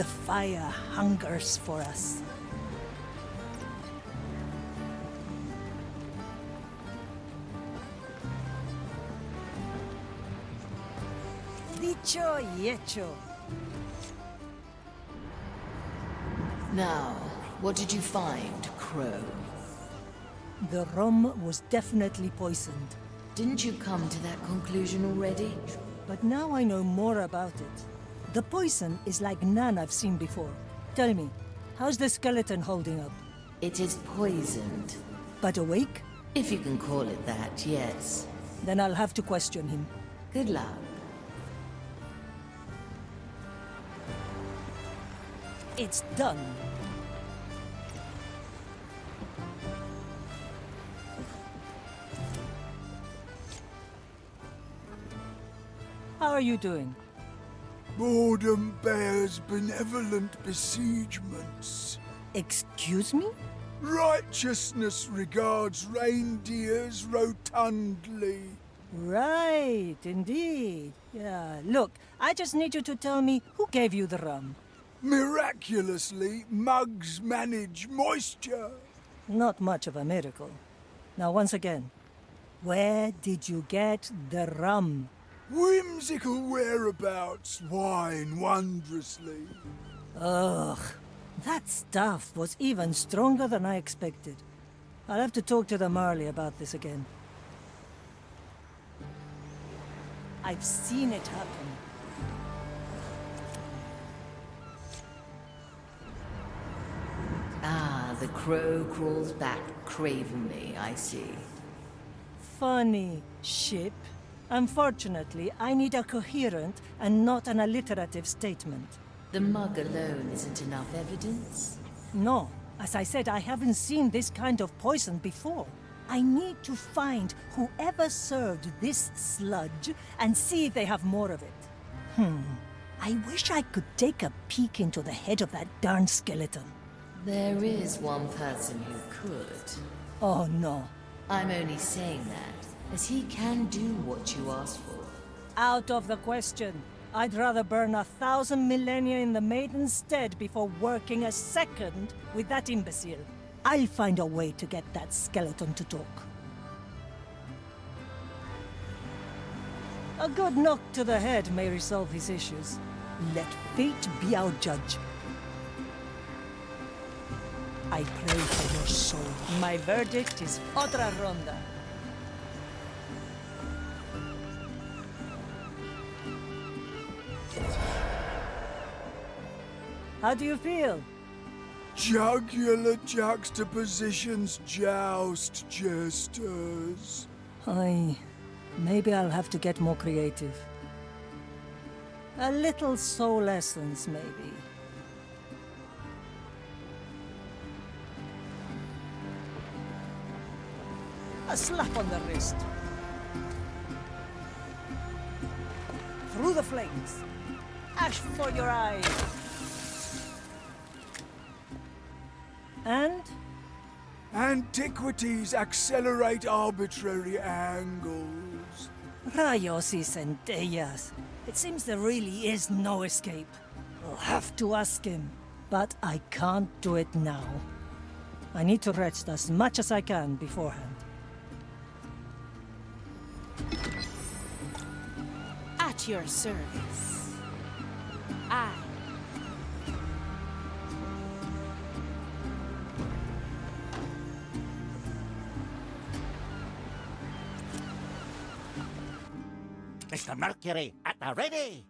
The fire hungers for us. Dicho y hecho. Now, what did you find, Crow? The rum was definitely poisoned. Didn't you come to that conclusion already? But now I know more about it. The poison is like none I've seen before. Tell me, how's the skeleton holding up? It is poisoned. But awake? If you can call it that, yes. Then I'll have to question him. Good luck. It's done. How are you doing? Boredom bears benevolent besiegements. Excuse me? Righteousness regards reindeers rotundly. Right, indeed. Yeah, look, I just need you to tell me who gave you the rum. Miraculously, mugs manage moisture. Not much of a miracle. Now, once again, where did you get the rum? Whimsical whereabouts whine wondrously. Ugh, that stuff was even stronger than I expected. I'll have to talk to the Marley about this again. I've seen it happen. Ah, the crow crawls back cravenly, I see. Funny, ship. Unfortunately, I need a coherent and not an alliterative statement. The mug alone isn't enough evidence? No, as I said, I haven't seen this kind of poison before. I need to find whoever served this sludge and see if they have more of it. I wish I could take a peek into the head of that darn skeleton. There is one person who could. Oh no. I'm only saying that, as he can do what you asked for. Out of the question. I'd rather burn 1,000 millennia in the Maiden's stead before working a second with that imbecile. I'll find a way to get that skeleton to talk. A good knock to the head may resolve his issues. Let fate be our judge. I pray for your soul. My verdict is otra ronda. How do you feel? Jugular juxtapositions joust, jesters. Maybe I'll have to get more creative. A little soul essence, maybe. A slap on the wrist. Through the flames. Ash for your eyes. And? Antiquities accelerate arbitrary angles. Rayos y centellas. It seems there really is no escape. I'll have to ask him. But I can't do it now. I need to rest as much as I can beforehand. At your service. I. Mr. Mercury, at the ready!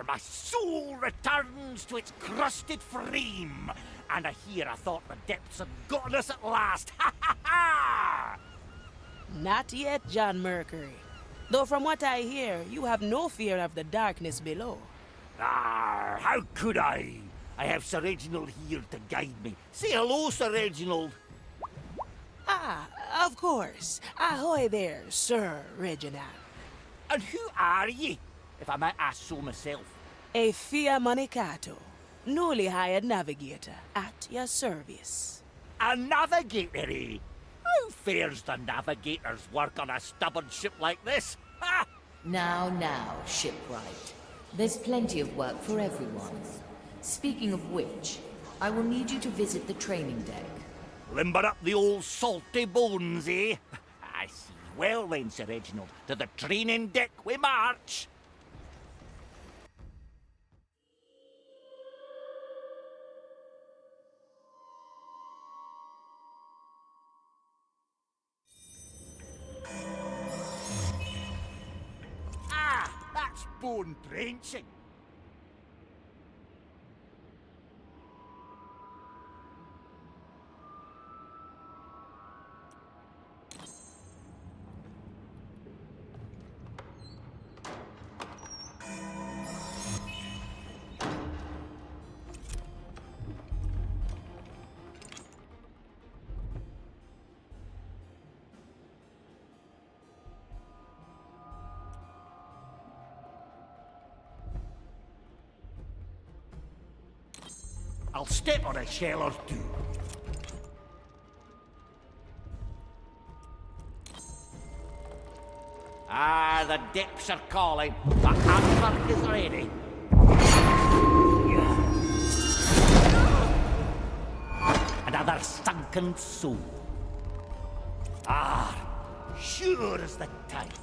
My soul returns to its crusted frame, and I hear I thought the depths had gotten us at last. Ha ha ha! Not yet, John Mercury. Though from what I hear, you have no fear of the darkness below. How could I? I have Sir Reginald here to guide me. Say hello, Sir Reginald. Ah, of course. Ahoy there, Sir Reginald. And who are ye, if I might ask so myself? A Fia Manicato, newly hired navigator, at your service. A navigator, eh? How fares the navigator's work on a stubborn ship like this? Ha! Now, shipwright. There's plenty of work for everyone. Speaking of which, I will need you to visit the training deck. Limber up the old salty bones, eh? I see. Well then, Sir Reginald, to the training deck we march. Ah, that's bone drenching. I'll step on a shell or two. Ah, the depths are calling. The anchor is ready. Another sunken soul. Ah, sure as the tides.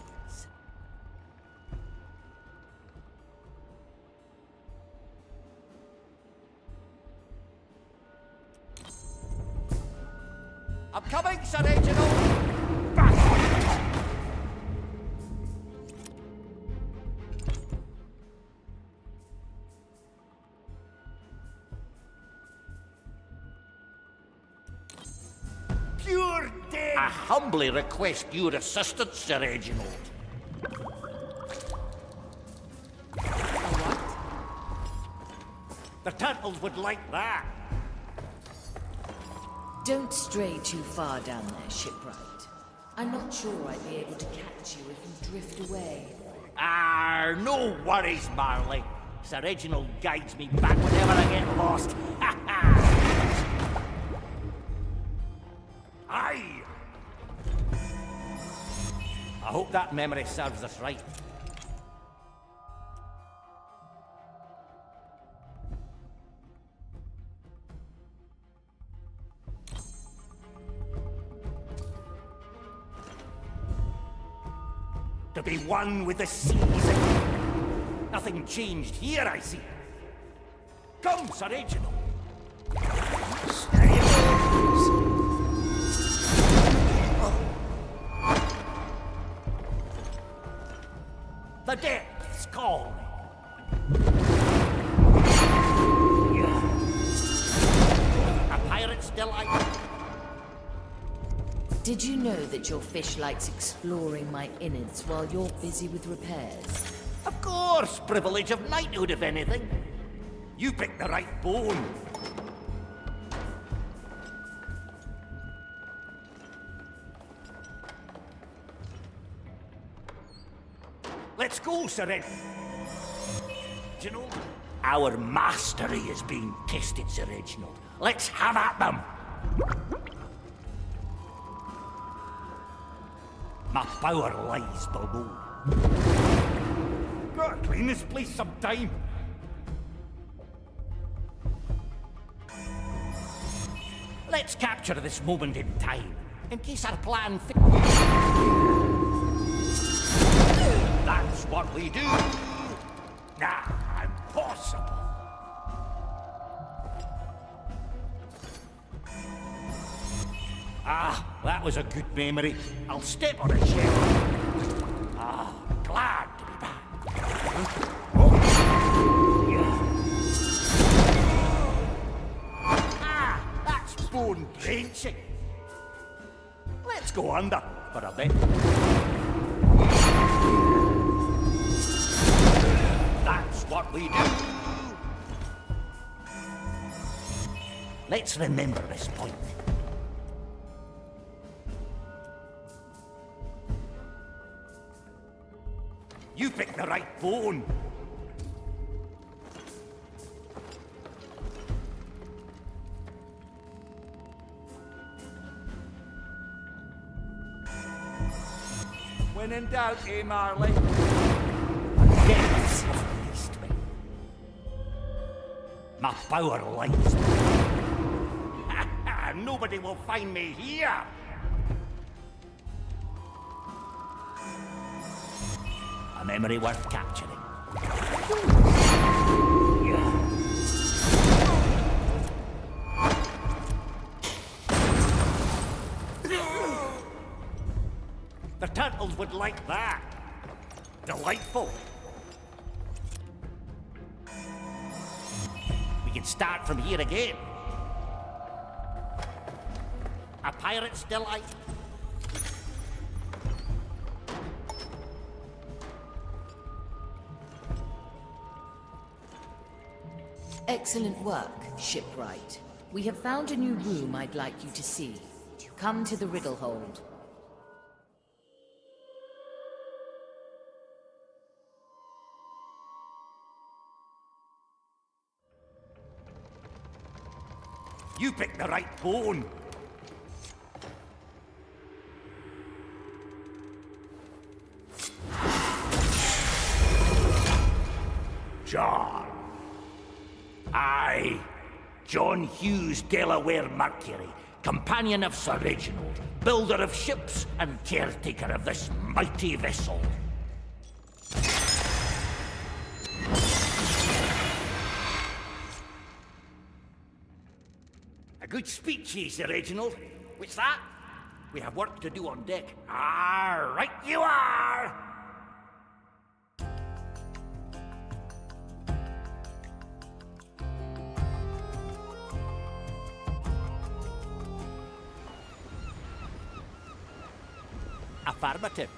I'm coming, Sir Reginald! Back on! Pure death! I humbly request your assistance, Sir Reginald. What? The tittles would like that. Don't stray too far down there, shipwright. I'm not sure I'd be able to catch you if you drift away. Ah, no worries, Marley. Sir Reginald guides me back whenever I get lost. Ha ha! Aye! I hope that memory serves us right. To be one with the seas. Nothing changed here, I see. Come, Sir Reginald. There you go. The depths call me. A pirate's delight. Did you know that your fish likes exploring my innards while you're busy with repairs? Of course, privilege of knighthood, if anything. You picked the right bone. Let's go, Sir Ed. Do you know, our mastery is being tested, Sir Reginald. Let's have at them. My power lies below. Gotta clean this place sometime. Let's capture this moment in time, in case our plan That's what we do. Nah, impossible. Ah, that was a good memory. I'll step on a shell. Ah, glad to be back. Ah, that's bone drenching. Let's go under for a bit. That's what we do. Let's remember this point. picked the right bone. When in doubt, eh, Marley? Depths have released me. My power lies there. Nobody will find me here. A memory worth capturing. The turtles would like that. Delightful. We can start from here again. A pirate's delight. Excellent work, shipwright. We have found a new room I'd like you to see. Come to the riddle hold. You picked the right bone. John. Aye. John Hughes, Delaware Mercury, companion of Sir Reginald, builder of ships and caretaker of this mighty vessel. A good speech, ye, Sir Reginald. What's that? We have work to do on deck. Ah, right you are! Affirmative.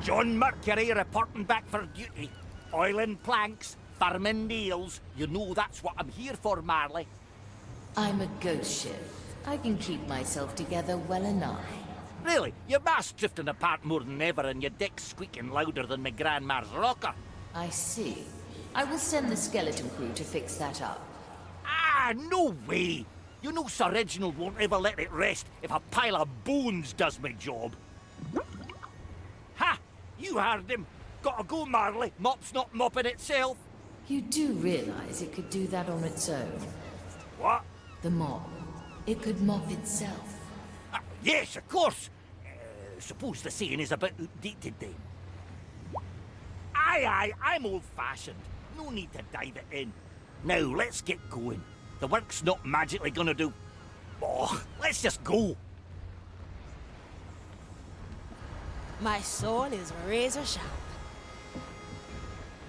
John Mercury reporting back for duty. Oiling planks, firming nails. You know that's what I'm here for, Marley. I'm a ghost ship. I can keep myself together well enough. Really? Your mast's drifting apart more than ever and your deck's squeaking louder than my grandma's rocker. I see. I will send the skeleton crew to fix that up. Ah, no way! You know Sir Reginald won't ever let it rest if a pile of bones does my job. Ha! You heard him. Gotta go, Marley. Mop's not mopping itself. You do realize it could do that on its own? What? The mop. It could mop itself. Yes, of course. Suppose the saying is a bit outdated then. Aye, I'm old-fashioned. No need to dive it in. Now, let's get going. The work's not magically gonna do... Oh, let's just go. My sword is razor sharp.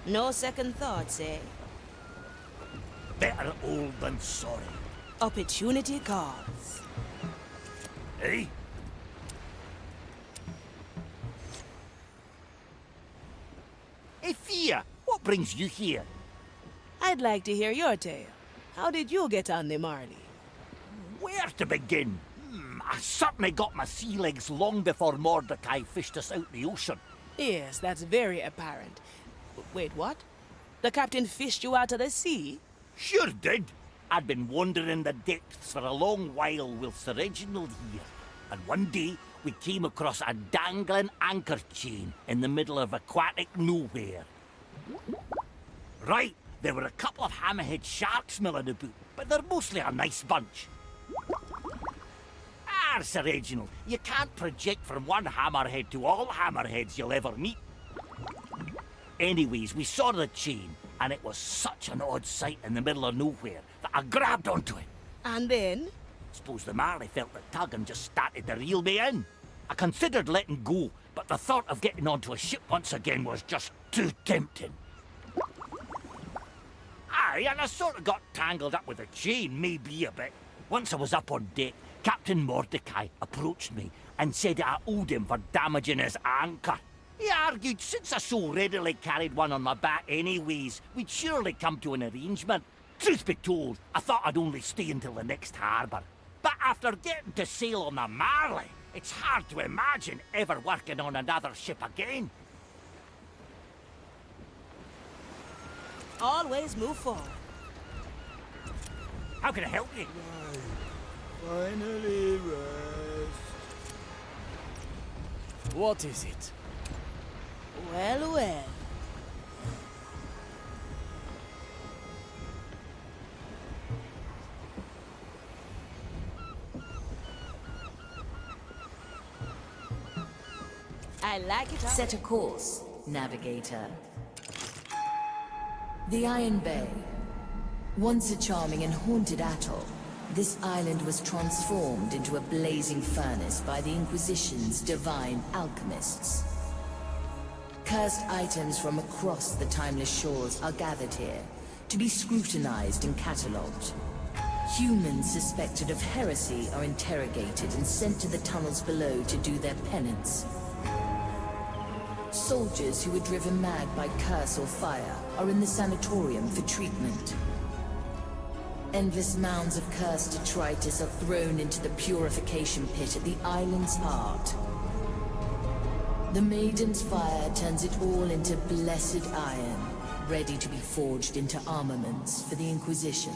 No second thoughts, eh? Better old than sorry. Opportunity calls. Eh? Hey, Fia, what brings you here? I'd like to hear your tale. How did you get on the Marley? Where to begin? I certainly got my sea legs long before Mordecai fished us out the ocean. Yes, that's very apparent. Wait, what? The captain fished you out of the sea? Sure did. I'd been wandering the depths for a long while with Sir Reginald here. And one day, we came across a dangling anchor chain in the middle of aquatic nowhere. Right, there were a couple of hammerhead sharks milling about, but they're mostly a nice bunch. Ah, Sir Reginald, you can't project from one hammerhead to all hammerheads you'll ever meet. Anyways, we saw the chain, and it was such an odd sight in the middle of nowhere that I grabbed onto it. And then? Suppose the Marley felt the tug and just started to reel me in. I considered letting go, but the thought of getting onto a ship once again was just too tempting. Aye, and I sort of got tangled up with the chain, maybe a bit. Once I was up on deck, Captain Mordecai approached me and said I owed him for damaging his anchor. He argued since I so readily carried one on my back anyways, we'd surely come to an arrangement. Truth be told, I thought I'd only stay until the next harbour. But after getting to sail on the Marley, it's hard to imagine ever working on another ship again. Always move forward. How can I help you? Finally rest. What is it? Well, well. I like it. Set a course, navigator. The Iron Bay. Once a charming and haunted atoll, this island was transformed into a blazing furnace by the Inquisition's divine alchemists. Cursed items from across the timeless shores are gathered here to be scrutinized and catalogued. Humans suspected of heresy are interrogated and sent to the tunnels below to do their penance. Soldiers who were driven mad by curse or fire are in the sanatorium for treatment. Endless mounds of cursed detritus are thrown into the purification pit at the island's heart. The Maiden's fire turns it all into blessed iron, ready to be forged into armaments for the Inquisition.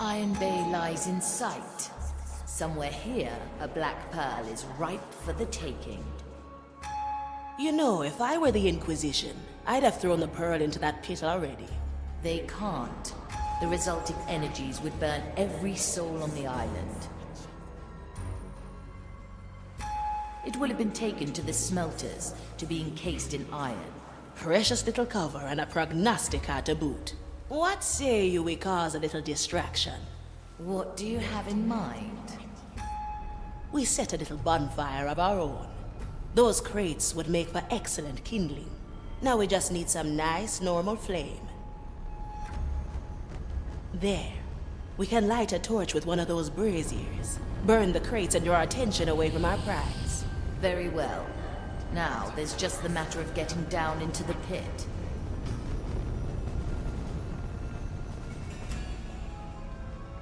Iron Bay lies in sight. Somewhere here, a black pearl is ripe for the taking. You know, if I were the Inquisition, I'd have thrown the pearl into that pit already. They can't. The resulting energies would burn every soul on the island. It will have been taken to the smelters to be encased in iron. Precious little cover and a prognostica to boot. What say you we cause a little distraction? What do you have in mind? We set a little bonfire of our own. Those crates would make for excellent kindling. Now we just need some nice, normal flame. There. We can light a torch with one of those braziers. Burn the crates and draw attention away from our prize. Very well. Now, there's just the matter of getting down into the pit.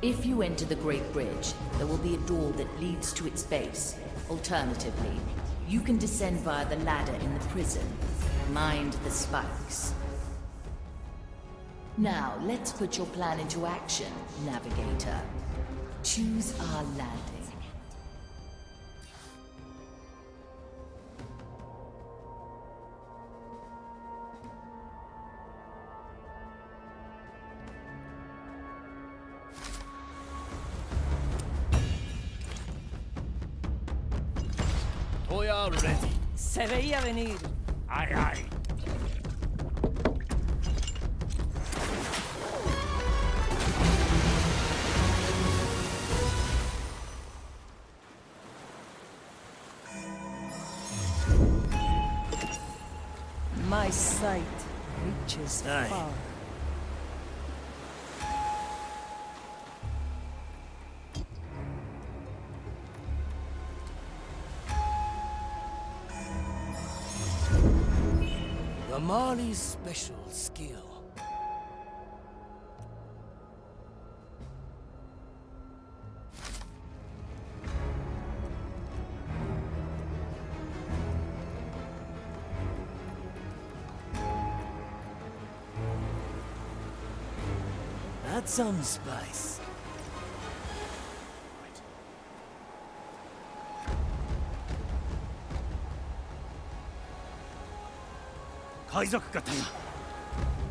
If you enter the Great Bridge, there will be a door that leads to its base. Alternatively, you can descend via the ladder in the prison. Mind the spikes. Now, let's put your plan into action, Navigator. Choose our landing. We are ready. Se veía venir. Aye, aye. My sight reaches Aye. far. The Marley's special skill. That's some spice.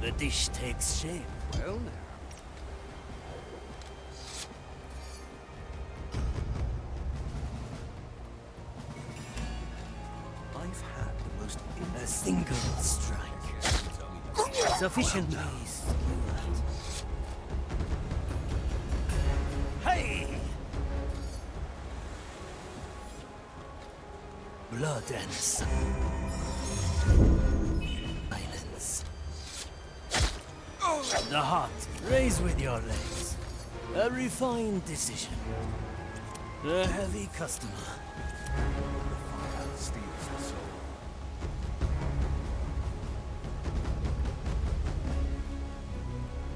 The dish takes shape. Well, now. I've had the most a single strike. Sufficiently skewered. blood and sun. Islands. The heart. Raise with your legs. A refined decision. A heavy customer. Steals the soul.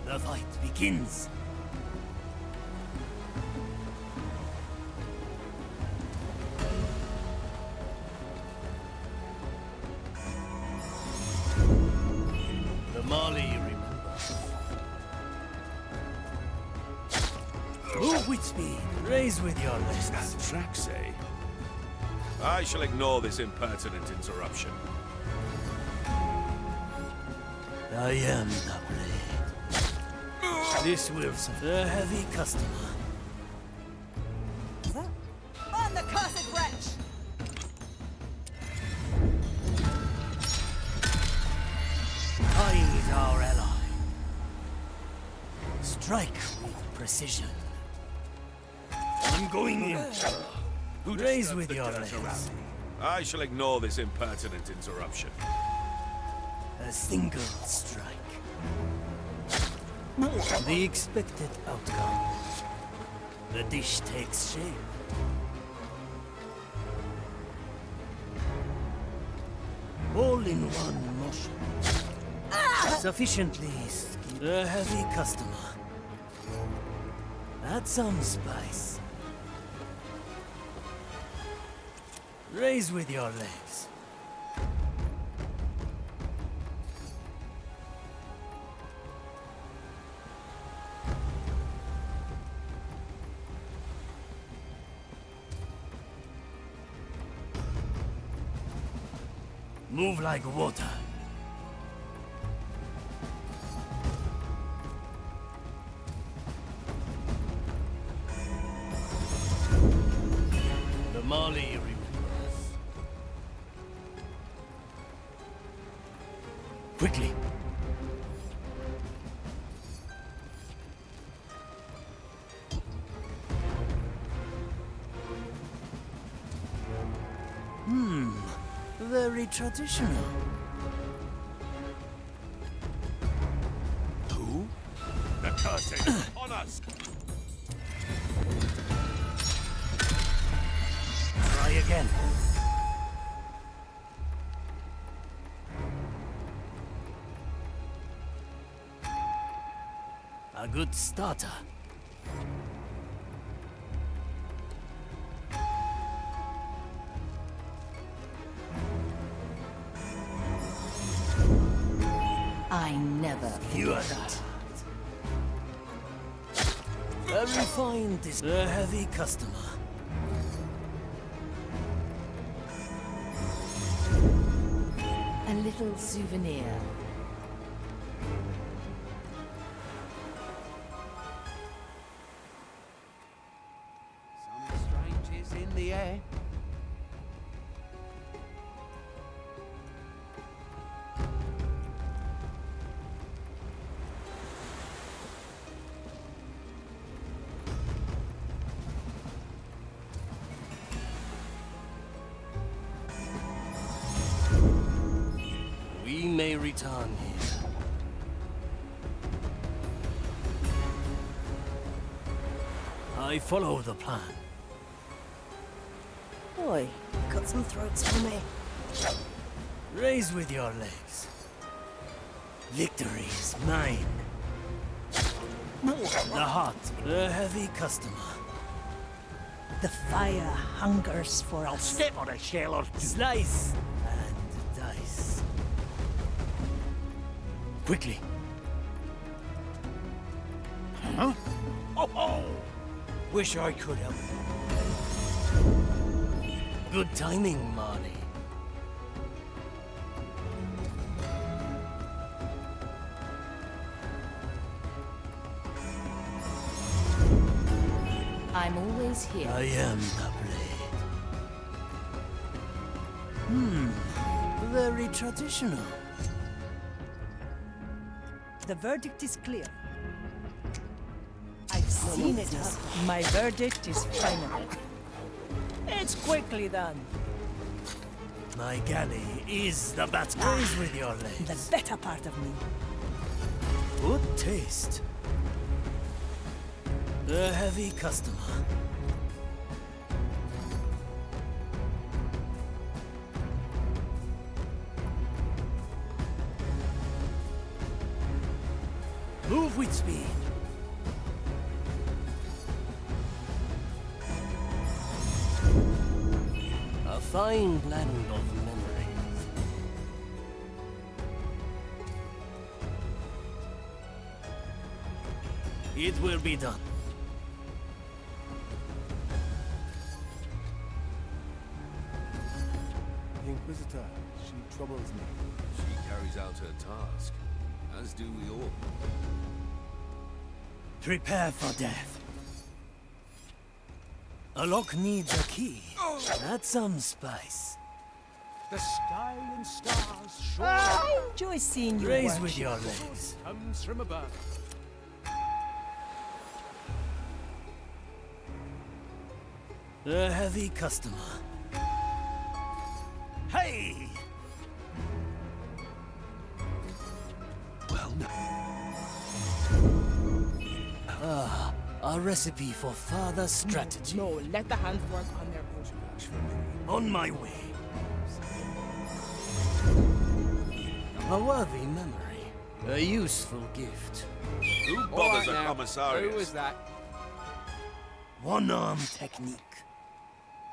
The fight begins. The Mali remembers. Move with speed. Raise with your legs. That tracks, eh? I shall ignore this impertinent interruption. I am the blade. This will serve a heavy customer. On the cursed wretch! Hide our ally. Strike with precision. I'm going in. Raise with your legs. I shall ignore this impertinent interruption. A single strike. The expected outcome. The dish takes shape. All in one motion. Sufficiently skilled. A heavy customer. Add some spice. Raise with your legs. Move like water. The Mali remembers. Quickly. Very traditional. Who? The curse is on us! Try again. A good starter. I never You are forget. that. A refined is a heavy customer. A little souvenir. Some strange is in the air. We may return here. I follow the plan. Boy, cut some throats for me. Raise with your legs. Victory is mine. The heart, the heavy customer. The fire hungers for I'll us. step on a shell or two. Slice and dice. Quickly. Huh? Oh, oh! Wish I could help. Good timing, Marley. I'm always here. I am the blade. Very traditional. The verdict is clear. I've seen it happen. My verdict is final. It's quickly done. My galley is the battle. Raise with your legs. The better part of me. Good taste. A heavy customer. Move with speed. A fine blend of memories. It will be done. The Inquisitor, she troubles me. She carries out her task, as do we all. Prepare for death. A lock needs a key. That's some spice. The sky and stars show I enjoy seeing you Raise work. with your legs. comes from above. A heavy customer. Hey! Well, now. A recipe for further strategy. No, let the hands work on their own. On my way. A worthy memory. A useful gift. Who bothers a commissarius? Who was that? One-arm technique.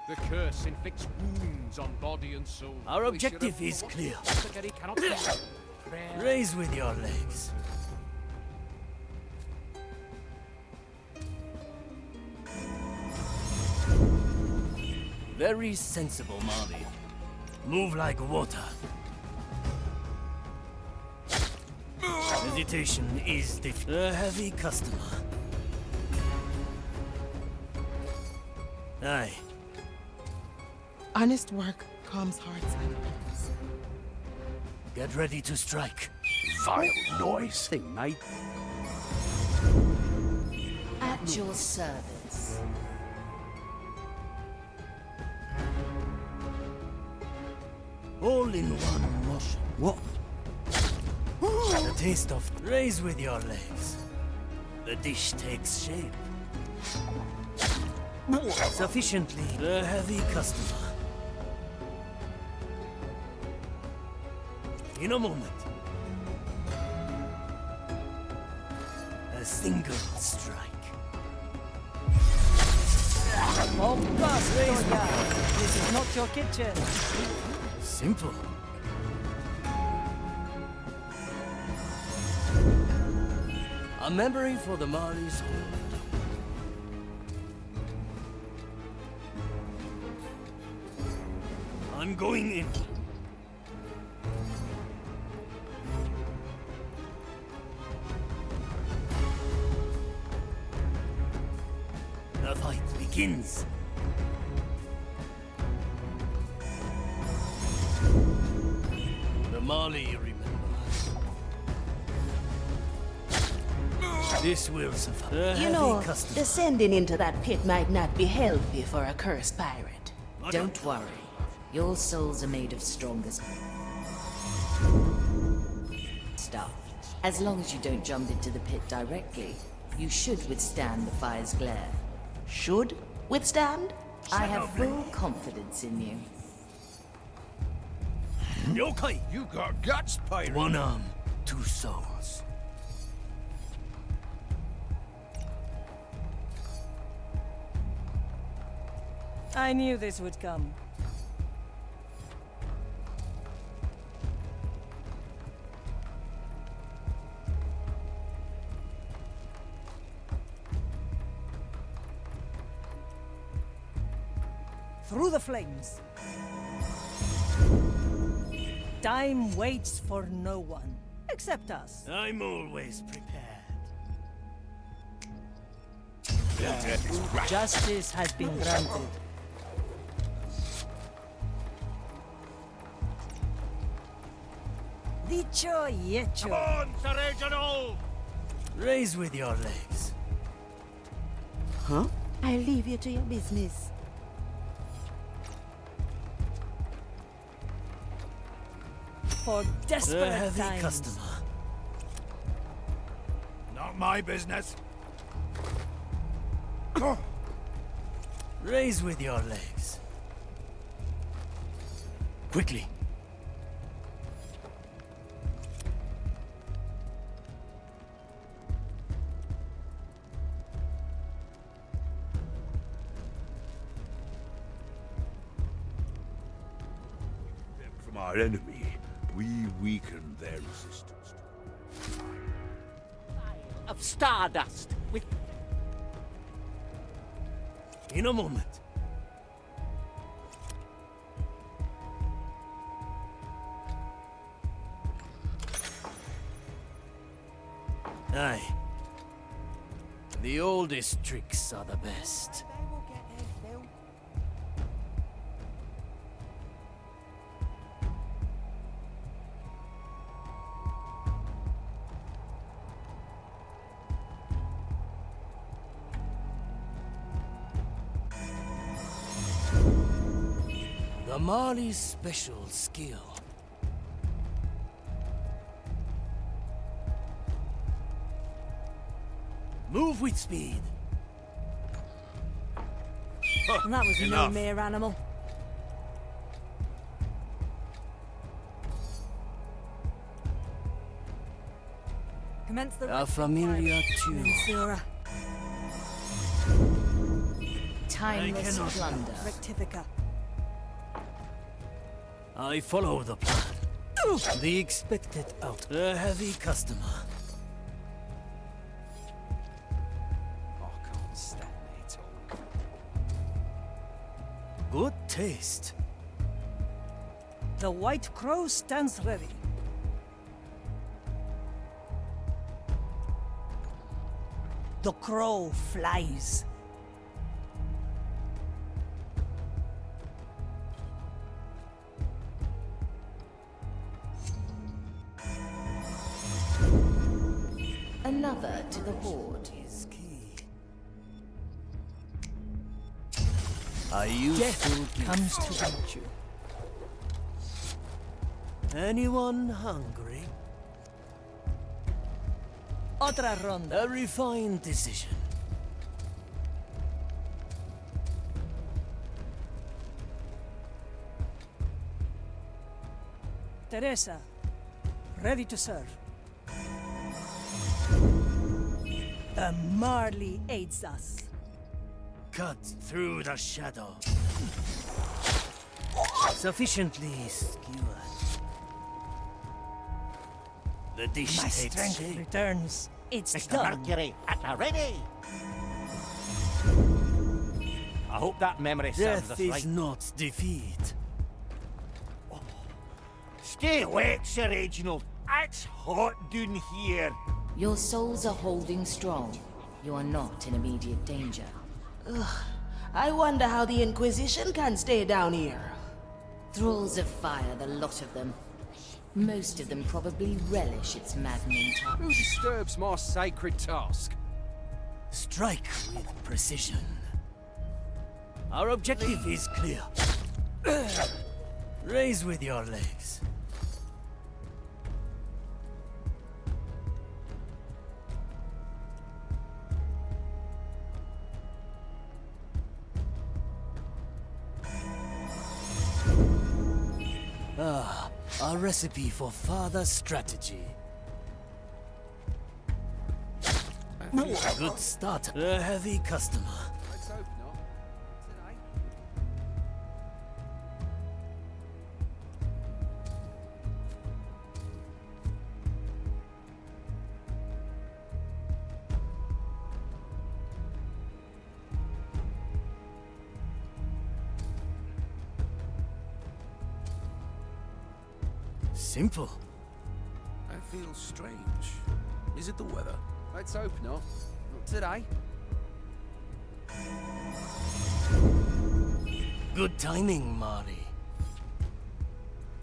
The curse inflicts wounds on body and soul. Our We should objective have is fought clear. that he cannot do. Prayer. Raise with your legs. Very sensible, Marley. Move like water. Hesitation is a heavy customer. Aye. Honest work calms hearts and minds. Get ready to strike. Vile noise. Thing, mate. At your service. All in one motion. What? The taste of raise with your legs. The dish takes shape. Sufficiently a heavy customer. In a moment. A single strike. Oh, gosh, Doña. This is not your kitchen. Simple. A memory for the Marley's hold. I'm going in. The fight begins. The Marley remembers. This will suffice. A You heavy know, customer. descending into that pit might not be healthy for a cursed pirate. Don't worry. Your souls are made of stronger stuff. As long as you don't jump into the pit directly, you should withstand the fire's glare. Should withstand? I have full confidence in you. Yokai! You got guts, pirate. One arm, two souls. I knew this would come. Through the flames. Time waits for no one, except us. I'm always prepared. Justice has been granted. Dicho y hecho. Raise with your legs. Huh? I'll leave you to your business. for desperate heavy times. customer. Not my business. Raise with your legs. Quickly. From our enemy, we weaken their resistance. Of stardust with In a moment. Aye. The oldest tricks are the best. The Marley's special skill. Move with speed. That was no Enough. mere animal. Commence the A familiar tune. Mensura. Timeless cannot- plunder. Rectifica. I follow the plan. The expected out. A heavy customer. I can't stand their talk. Good taste. The White Crow stands ready. The crow flies. Another to the horde. Is key. I used Death to comes to get you. Anyone hungry? Otra ronda. A refined decision. Teresa, ready to serve. The Marley aids us. Cut through the shadow. Sufficiently skewered. The dish My takes strength shape. returns. It's Mr. done. Mercury at the ready. I hope that memory serves Death us is right. not defeat. Stay awake, Sir Reginald. It's hot down here. Your souls are holding strong. You are not in immediate danger. I wonder how the Inquisition can stay down here. Thralls of fire, the lot of them. Most of them probably relish its maddening touch. Who disturbs my sacred task? Strike with precision. Our objective is clear. Raise with your legs. Ah, a recipe for further strategy. Good start. A heavy customer. Let's hope not. Today. Simple. I feel strange. Is it the weather? Let's hope not. Not today. Good timing, Marley.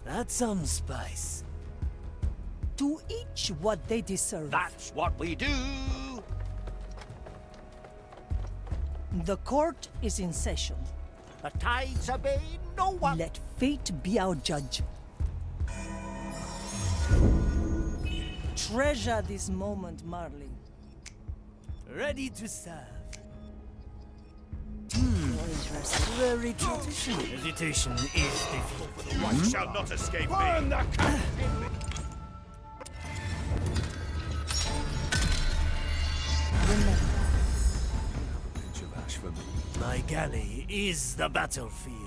That's some spice. To each what they deserve. That's what we do. The court is in session. The tides obey no one. Let fate be our judge. Treasure this moment, Marley. Ready to serve. Interesting. Very traditional. Hesitation is defeat. You shall not escape me. Pinch of ash for me. My galley is the battlefield.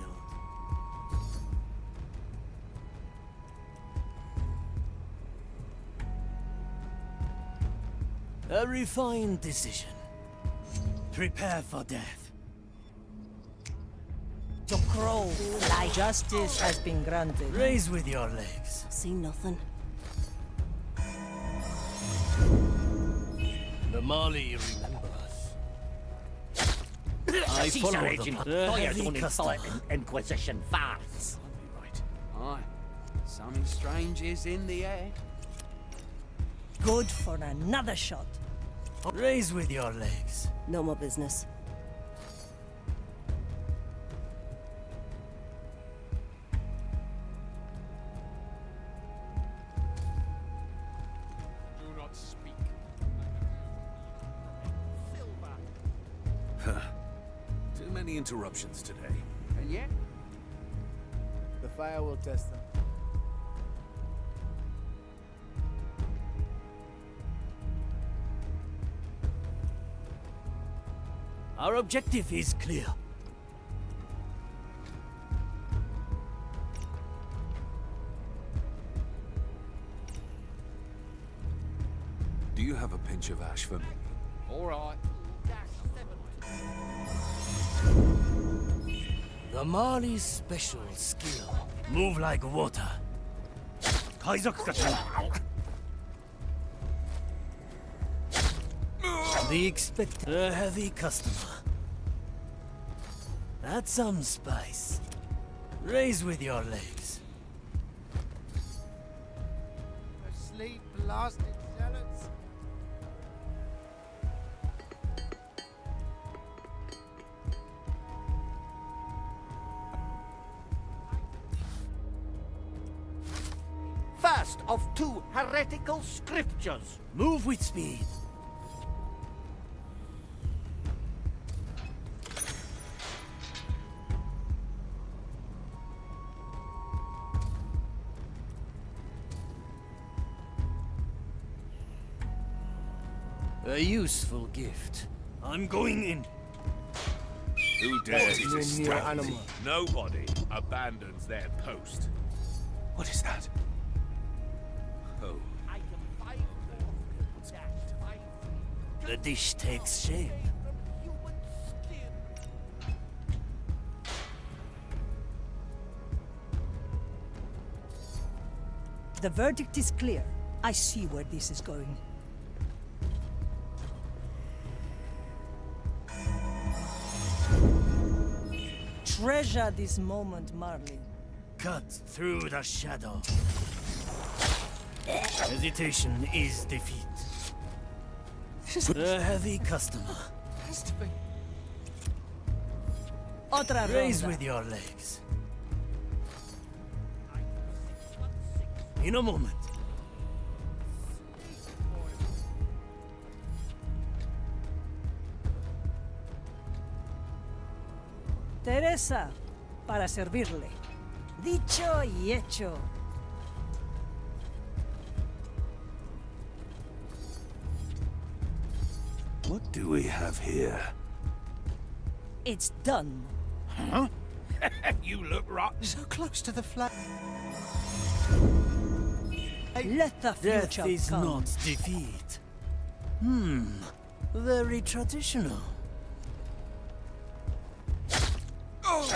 A refined decision. Prepare for death. To crow, justice has been granted. Raise with your legs. See nothing. The Mali remember us. I Caesar follow agent. the Lawyers heavy don't customer. insulate Inquisition farce. Right. Aye. Something strange is in the air. Good for another shot. Raise with your legs. No more business. Do not speak. Too many interruptions today. And yet, The fire will test them. Our objective is clear. Do you have a pinch of ash for me? all right. The Mali's special skill. Move like water. The expect a heavy customer. That's some spice. Raise with your legs. Asleep, blasted zealots. First of two heretical scriptures. Move with speed. A useful gift. I'm going in. Who dares You're to near strike me? animal. Nobody abandons their post. What is that? Oh, The dish takes shape. The verdict is clear. I see where this is going. Treasure this moment, Marley. Cut through the shadow. Hesitation is defeat. A heavy customer. Has to be. Otra Raise ronda. with your legs. In a moment. Teresa, para servirle. Dicho y hecho. what do we have here? It's done. You look right. So close to the flag. Let the Death future is come. not defeat. Very traditional.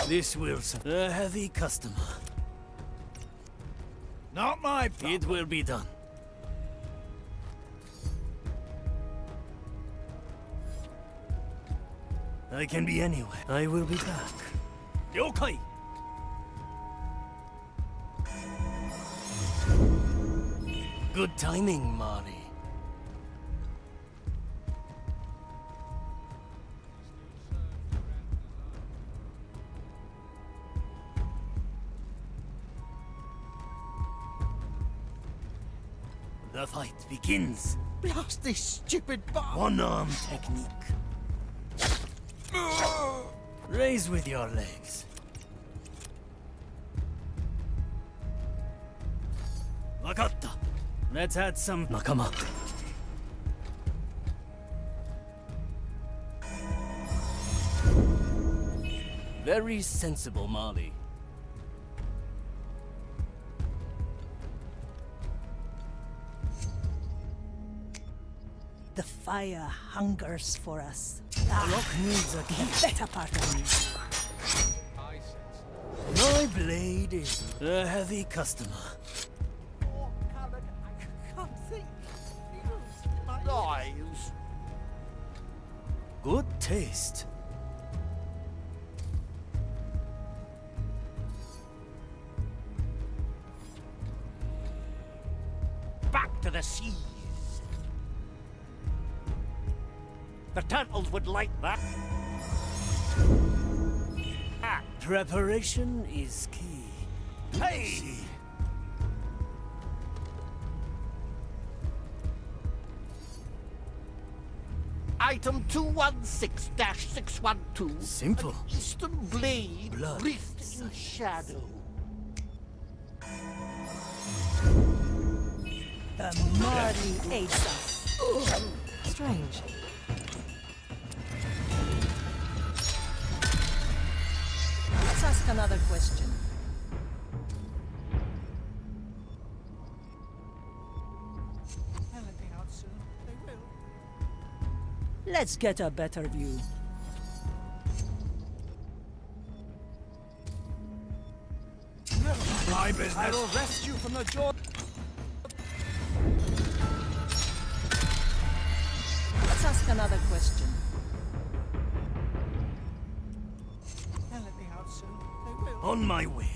This will a heavy customer. Not my problem. It will be done. I can be anywhere. I will be back. Yokai! Good timing, Mari. The The fight begins. Blast this stupid bomb! One-arm technique. Raise with your legs. Vakatta. Let's add some nakama. Very sensible, Mali. The fire hungers for us. Rock needs a key. Better part of me. I sense. My blade is a heavy customer. Can't think. Lies. Good taste. Back to the seas. The turtles would like that. Ah, Preparation is key. hey! Item 216-612. Simple. An eastern blade Blood. wreathed in shadow. The Marley ate us. Strange. Let's ask another question. They'll let me out soon. They will. Let's get a better view. My business. I will rescue you from the jaw. Let's ask another question. They'll let me out soon. They will. On my way.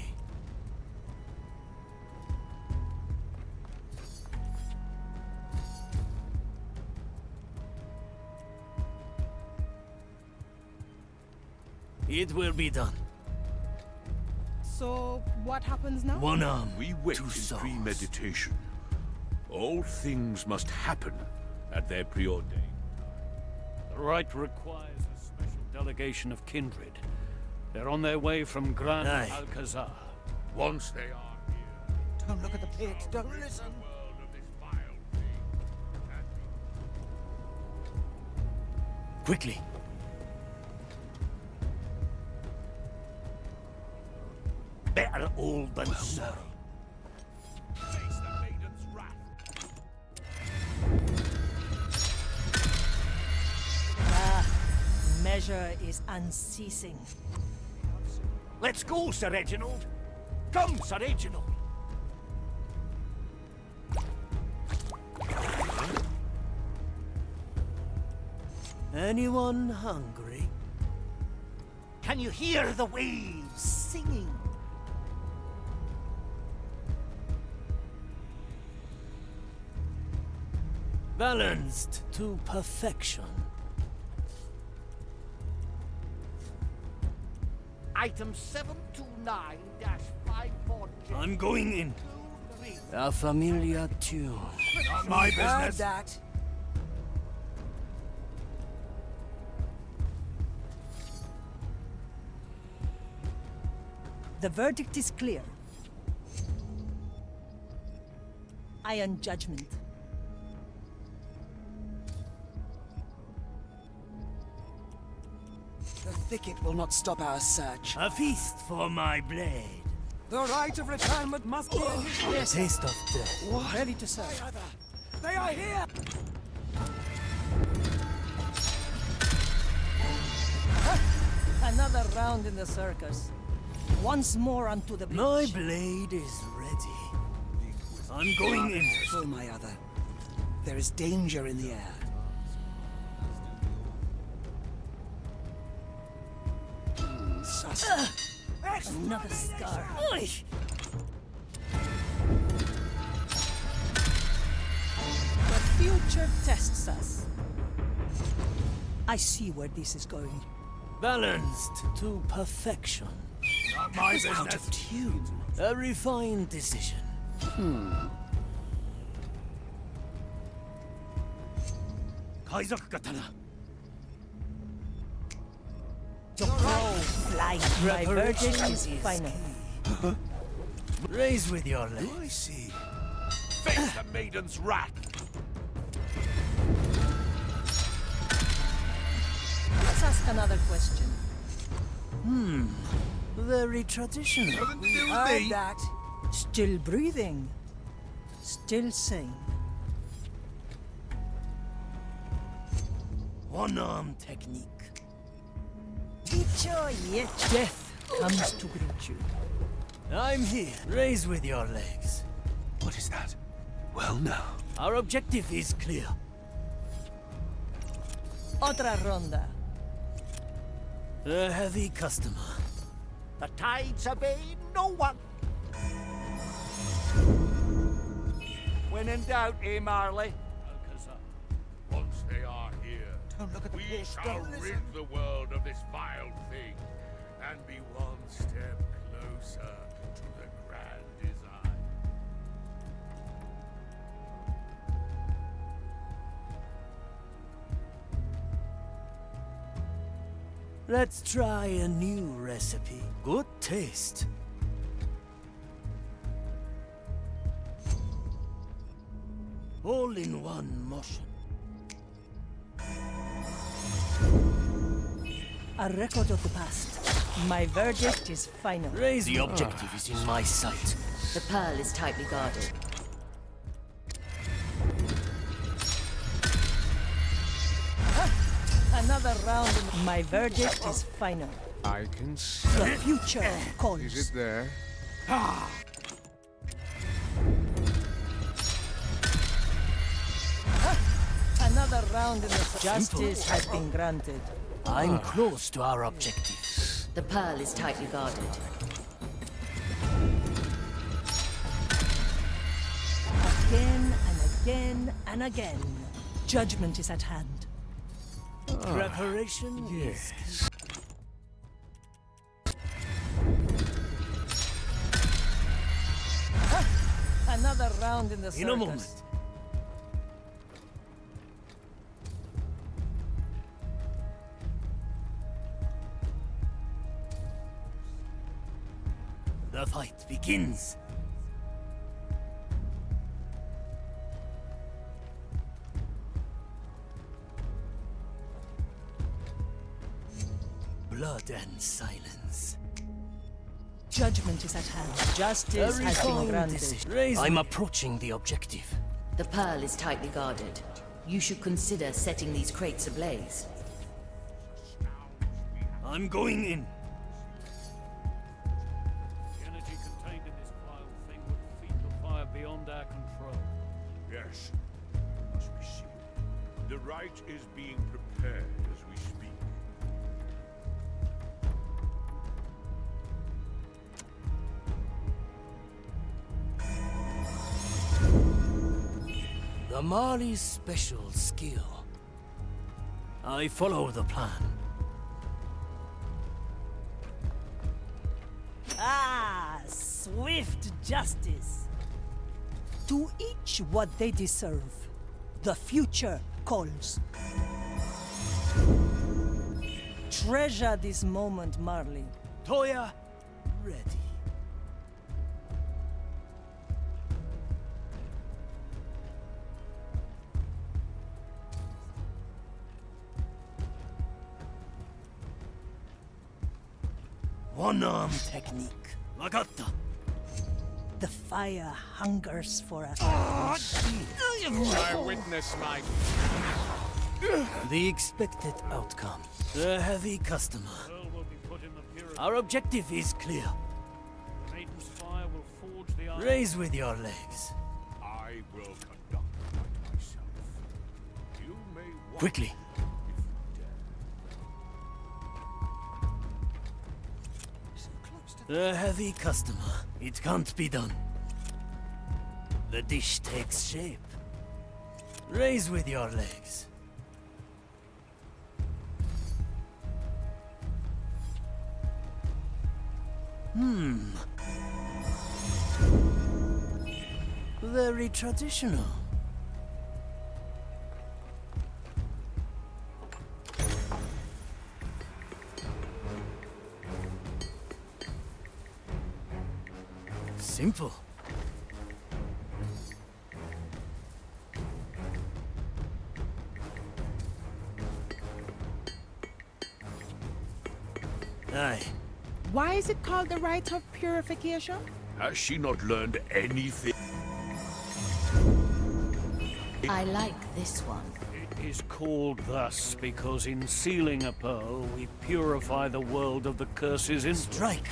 It will be done. So, what happens now? One arm, We wait two in souls. premeditation. All things must happen at their preordained. The rite requires a special delegation of kindred. They're on their way from Grand Aye. Alcazar. Once they are here, Don't look at the pit. Don't listen. the world of this vile thing can be Quickly. Better old than sorry. face the maiden's wrath. Measure is unceasing. Let's go, Sir Reginald. Come, Sir Reginald. Anyone hungry? Can you hear the waves singing? Balanced to perfection. Item 729-54. I'm going in. A familiar tune. Not my business. that. The verdict is clear. Iron judgment. The thicket will not stop our search. A feast for my blade. The right of retirement must be initiated. Taste of death. Ready to search. They are here! Another round in the circus. Once more onto the beach. My blade is ready. I'm going in. For my other. There is danger in the air. Sus. Another scar. The future tests us. I see where this is going. Balanced to perfection. Not my business. Out of tune. A refined decision. The crow flies. My verdict is final. Raise with your legs. I see. Face the maiden's wrath. Let's ask another question. Very traditional. Nothing to do with Heard me. that. Still breathing. Still sane. One-arm technique. Teacher, yet death comes to greet you. I'm here. Raise with your legs. What is that? Well, now. Our objective is clear. Otra ronda. A heavy customer. The tides obey no one. When in doubt, eh, Marley? Once they are here, Don't look at the we poor shall stone, rid listen. the world of this vile thing and be one step closer to the grand design. Let's try a new recipe. Good taste. All in one motion. A record of the past. My verdict is final. Raise the objective is in my sight. The pearl is tightly guarded. Another round. My verdict is final. I can see. The future calls. Is it there? Another round in the justice has been granted. I'm close to our objective. The pearl is tightly guarded. Again and again and again. Judgment is at hand. Preparation is Another round in the circus. in a moment. The fight begins. Blood and silence. Judgment is at hand. Justice has been granted. I'm approaching the objective. The pearl is tightly guarded. You should consider setting these crates ablaze. I'm going in. The energy contained in this vile thing would feed the fire beyond our control. Yes, must be seen. The rite is being prepared as we speak. The Mali's special skill. I follow the plan. Ah, swift justice. To each what they deserve. The future calls. Treasure this moment, Marley. Toya, ready. One-arm technique. Magatta. The fire hungers for us. I witness my... The expected outcome. A heavy customer. Pearl will be put in the pyramid. Our objective is clear. The maiden's fire will forge the iron. Raise with your legs. I will conduct the rite myself. You may watch Quickly. A heavy customer. It can't be done. The dish takes shape. Raise with your legs. Very traditional. Simple. Aye. Why is it called the rite of purification? Has she not learned anything? I like this one. It is called thus because in sealing a pearl, we purify the world of the curses in Strike.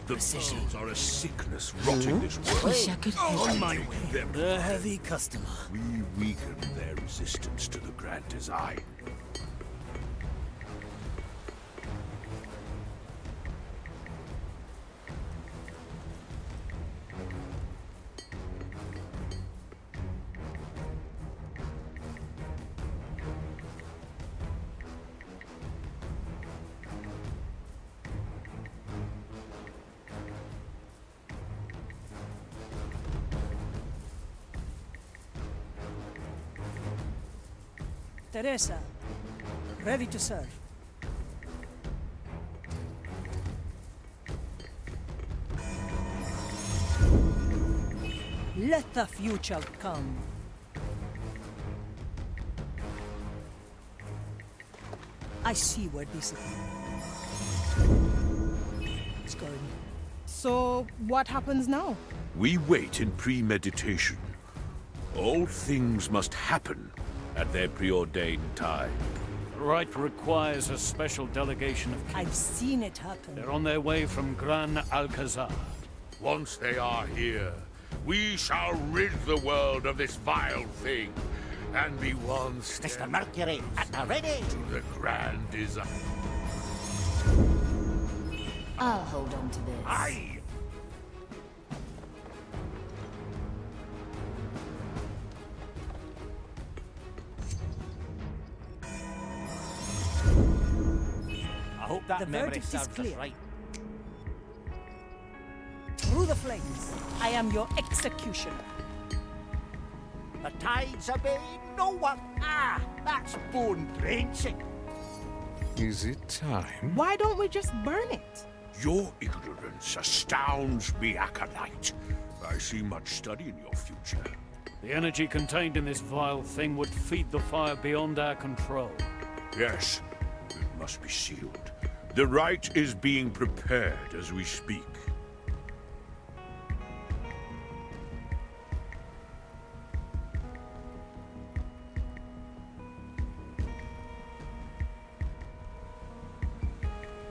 The pearls are a sickness rotting this world. Wish I could help. On my way. A heavy customer. We weaken their resistance to the grand design. Teresa, ready to serve. Let the future come. I see where this is. It's going. So, what happens now? We wait in premeditation. All things must happen at their preordained time. The rite requires a special delegation of kings. I've seen it happen. They're on their way from Gran Alcazar. Once they are here, we shall rid the world of this vile thing and be one step Mr. Mercury, at the ready! to the grand design. I'll hold on to this. Aye! I hope that The memory verdict is serves us clear. right. Through the flames, I am your executioner. The tides obey no one. Ah, that's bone-drenching. Is it time? Why don't we just burn it? Your ignorance astounds me, Acolyte. I see much study in your future. The energy contained in this vile thing would feed the fire beyond our control. Yes, it must be sealed. The rite is being prepared as we speak.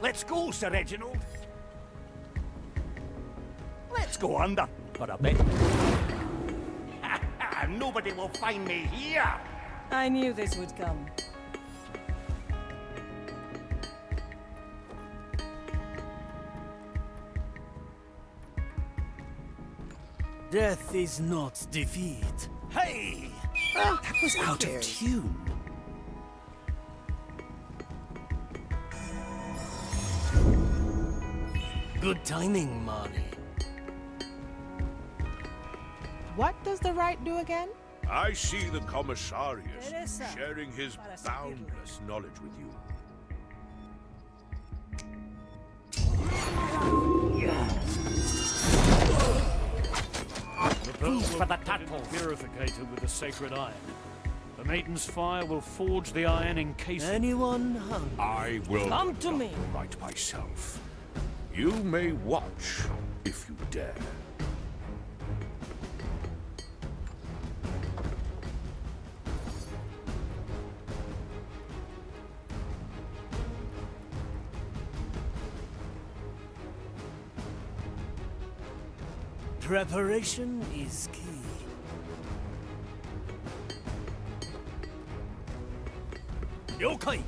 Let's go, Sir Reginald. Let's go under for a bit. Nobody will find me here. I knew this would come. Death is not defeat. Hey! That was out of tune. Good timing, Marnie. What does the rite do again? I see the Commissarius Teresa, sharing his para servirle. boundless knowledge with you. The pearl For will the be tittles. purificated with the sacred iron. The Maiden's fire will forge the iron in cases. Anyone hungry? I will Come to me. right myself. You may watch if you dare. Preparation is key. Yokai!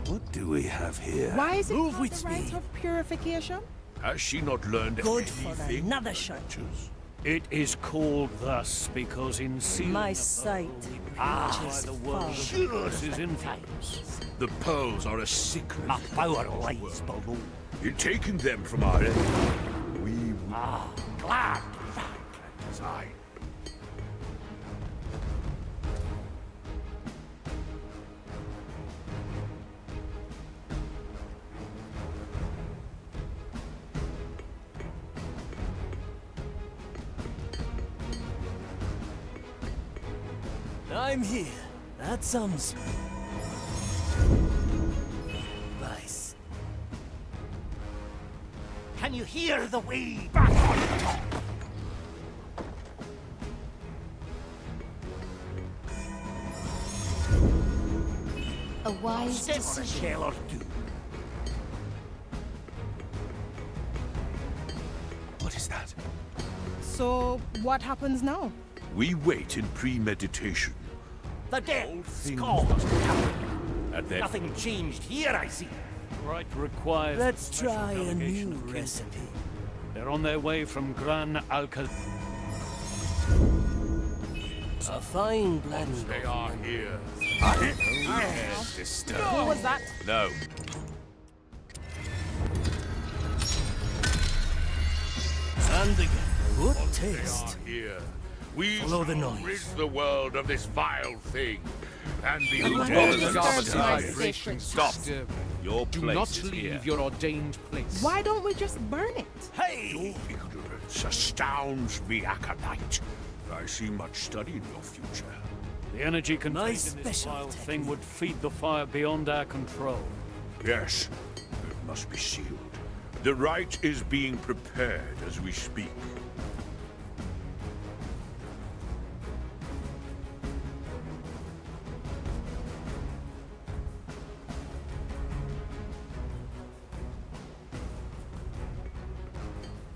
What do we have here? Why is it Move called with the rite me. of purification? Has she not learned Good for anything? another shot. Adventures? It is called thus because in sealing My a pearl, sight we purify reaches the world of far. the curses influence. The pearls are a sickness. My power lies below. In taking them from our enemy, we Glad. design. I'm here. That sounds nice. Can you hear the way back on top? A wise Step on a decision. shell or two. What is that? So, what happens now? We wait in premeditation. The depths things called. must And then Nothing changed here, I see. Right requires Let's special try a delegation new of Kindred. recipe. They're on their way from Gran Alcaz. A fine blend. they are here. Sister. What was that? No. And again. Good They taste. are here. We Follow the shall noise. rid the world of this vile thing. And be Not dead disturb as my I sacred Stop. Your Do place not is leave here. your ordained place. Why don't we just burn it? Hey! ignorance astounds me, Acolyte. I see much study in your future. The energy contained Nice in this special vile technique. thing would feed the fire beyond our control. Yes, it must be sealed. The rite is being prepared as we speak.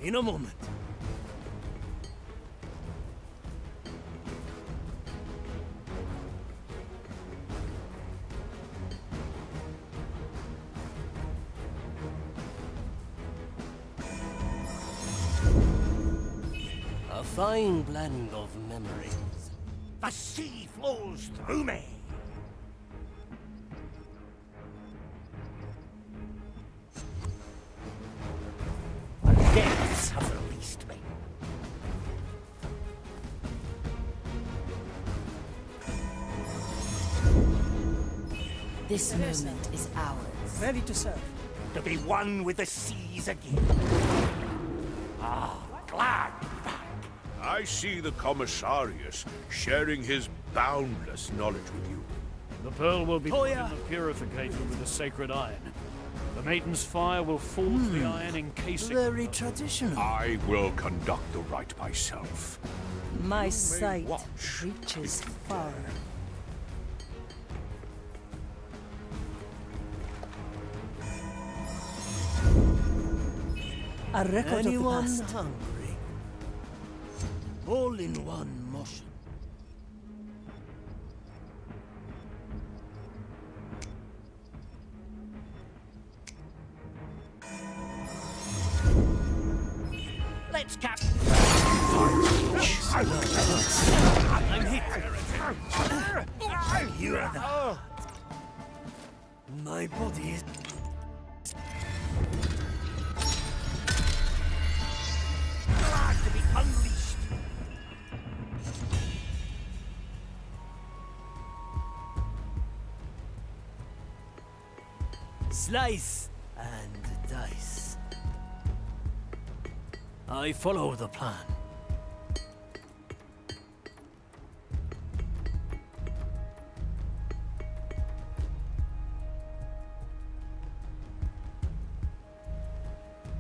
In a moment. A fine blend of memories. The sea flows through me. The depths have released me. This moment is ours. Ready to serve. To be one with the seas again. Ah, glad to be back. I see the Commissarius sharing his boundless knowledge with you. The pearl will be put in Toya. the purificator with the sacred iron. The Maiden's fire will forge the iron encasing. Very traditional. I will conduct the rite myself. My sight watch reaches far. A record Anyone of the past. hungry? All in one motion. Let's cap. I'm hit. You're the heart. My body is... Glad to be unleashed. Slice and dice. I follow the plan.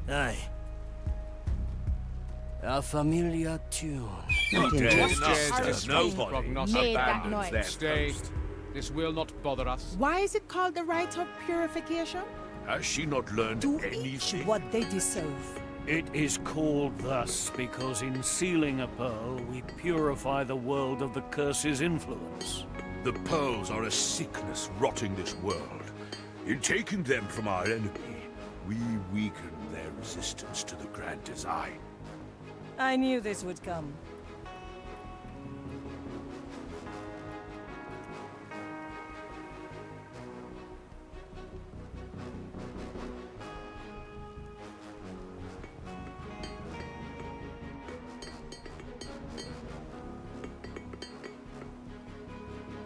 Aye. A familiar tune. There's no Made that noise. Stay. This will not bother us. Why is it called the rite of purification? Has she not learned To each anything? what they deserve. It is called thus because in sealing a pearl, we purify the world of the curse's influence. The pearls are a sickness rotting this world. In taking them from our enemy, we weaken their resistance to the grand design. I knew this would come.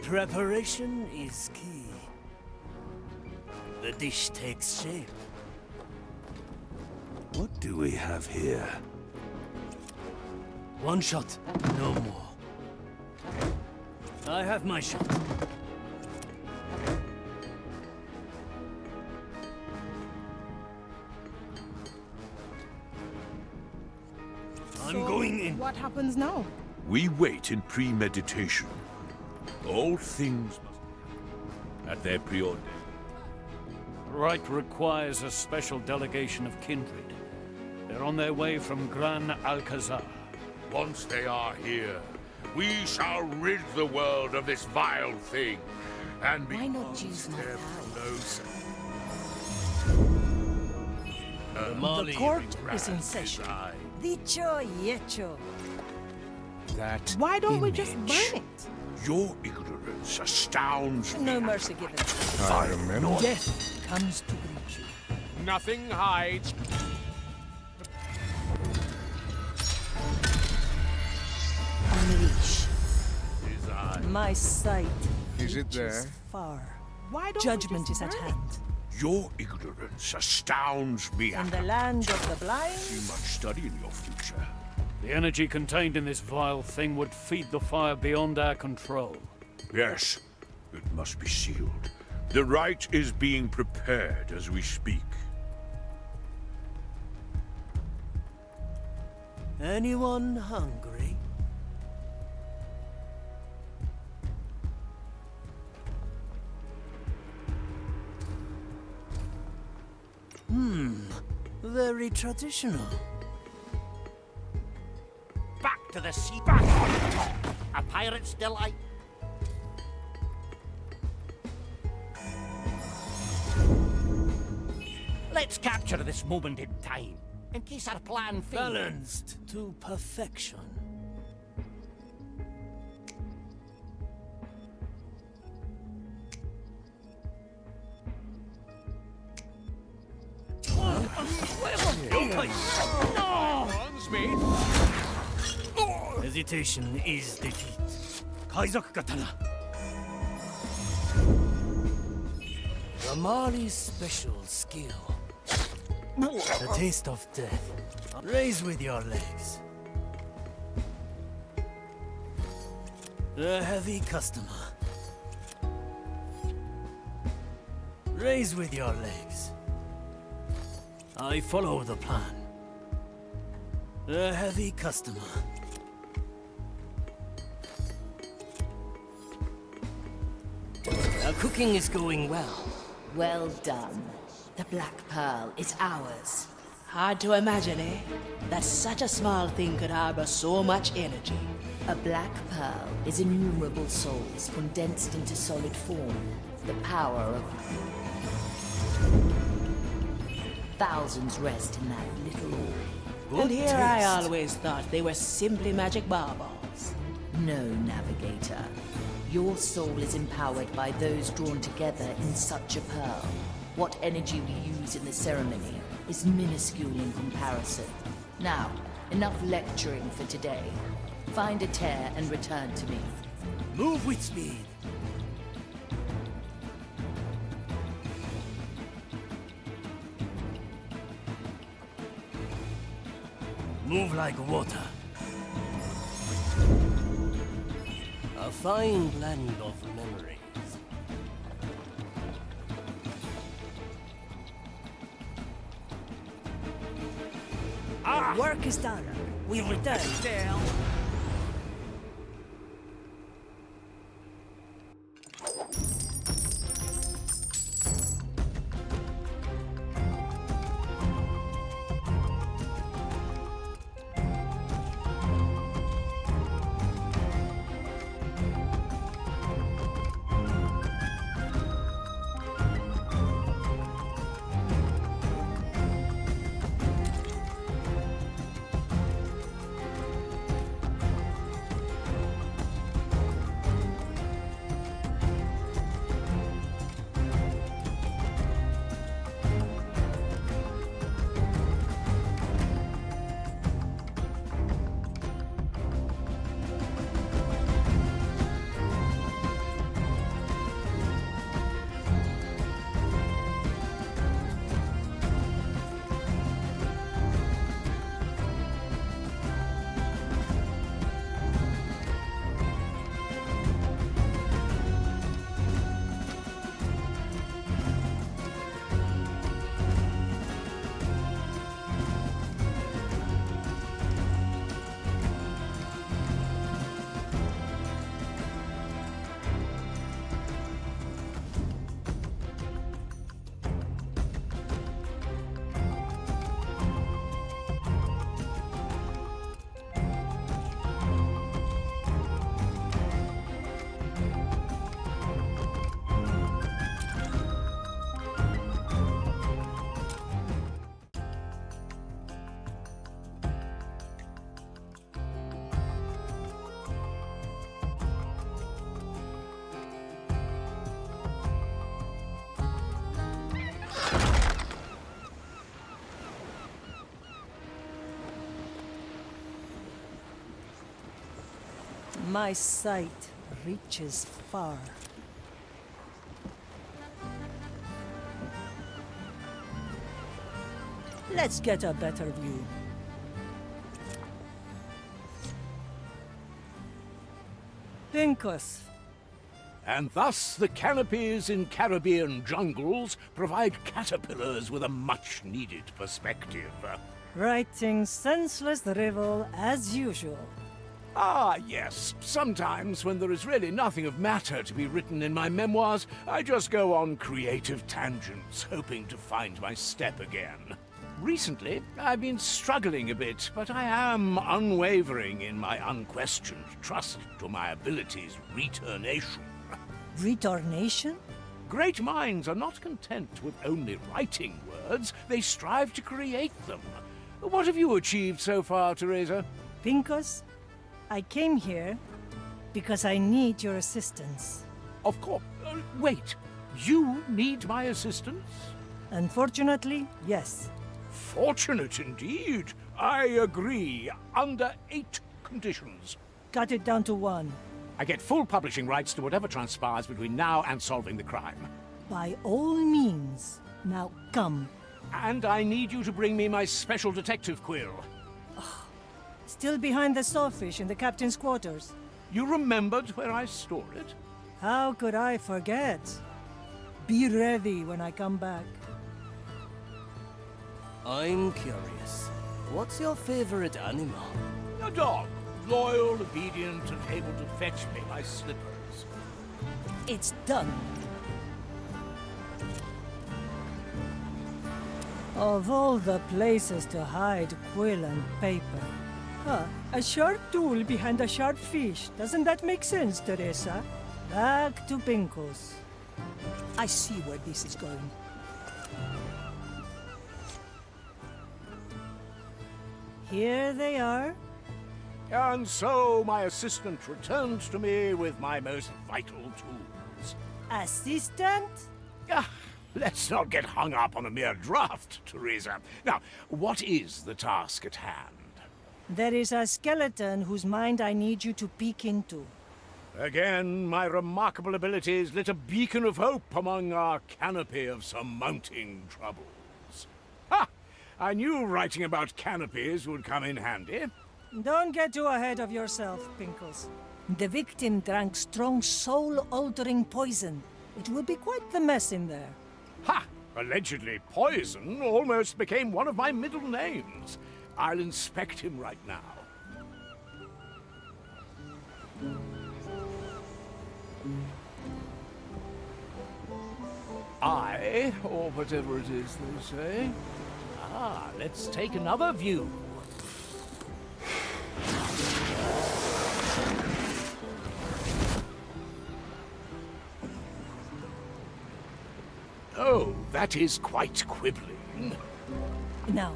Preparation is key. The dish takes shape. What do we have here? One shot, no more. I have my shot. I'm So, going in. What happens now? We wait in premeditation. All things must at their preordained. Rite requires a special delegation of kindred. They're on their way from Gran Alcazar. Once they are here, we shall rid the world of this vile thing, and Why not use my their power? blows. The court is in session. Dicho y hecho. That Why don't we just image. burn it? Your ignorance astounds me. No mercy given. I remember. Death comes to greet you. Nothing hides. Unleash. My sight Is it reaches there? far. Why don't Judgment we is just at burn hand. Your ignorance astounds me. In the land of the blind, You much study in your future. The energy contained in this vile thing would feed the fire beyond our control. Yes, it must be sealed. The rite is being prepared as we speak. Anyone hungry? Very traditional. Back to the sea, back on top. A pirate's delight. Let's capture this moment in time, in case our plan fails. Balanced to perfection. One's me. Hesitation is defeat. Kaizok Katana. Ramari's special skill. The taste of death. Raise with your legs. A heavy customer. Raise with your legs. I follow the plan. A heavy customer. Our cooking is going well. Well done. The Black Pearl is ours. Hard to imagine, eh? That such a small thing could harbor so much energy. A Black Pearl is innumerable souls condensed into solid form. The power of thousands rest in that little orb. And here I always thought they were simply magic baubles. No, Navigator. Your soul is empowered by those drawn together in such a pearl. What energy we use in the ceremony is minuscule in comparison. Now, enough lecturing for today. Find a tear and return to me. Move with speed. Move like water. A fine blend of memories. work is done. We return. Down. My sight reaches far. Let's get a better view. Pincus. And thus the canopies in Caribbean jungles provide caterpillars with a much-needed perspective. Writing senseless drivel as usual. Ah, yes. Sometimes, when there is really nothing of matter to be written in my memoirs, I just go on creative tangents, hoping to find my step again. Recently, I've been struggling a bit, but I am unwavering in my unquestioned trust to my abilities' returnation. Returnation? Great minds are not content with only writing words, they strive to create them. What have you achieved so far, Teresa? Pincus, I came here because I need your assistance. Of course. Wait, you need my assistance? Unfortunately, yes. Fortunate indeed. I agree, under 8 conditions. Cut it down to 1. I get full publishing rights to whatever transpires between now and solving the crime. By all means. Now come. And I need you to bring me my special detective quill. Still behind the sawfish in the captain's quarters. You remembered where I stored it? How could I forget? Be ready when I come back. I'm curious. What's your favorite animal? A dog. Loyal, obedient, and able to fetch me my slippers. It's done. Of all the places to hide quill and paper. A sharp tool behind a sharp fish. Doesn't that make sense, Teresa? Back to Pincus. I see where this is going. Here they are. And so my assistant returns to me with my most vital tools. Assistant? Let's not get hung up on a mere draft, Teresa. Now, what is the task at hand? There is a skeleton whose mind I need you to peek into. Again, my remarkable abilities lit a beacon of hope among our canopy of surmounting troubles. Ha! I knew writing about canopies would come in handy. Don't get too ahead of yourself, Pincus. The victim drank strong soul-altering poison. It will be quite the mess in there. Ha! Allegedly poison almost became one of my middle names. I'll inspect him right now. I, or whatever it is they say. Let's take another view. Oh, that is quite quibbling. Now,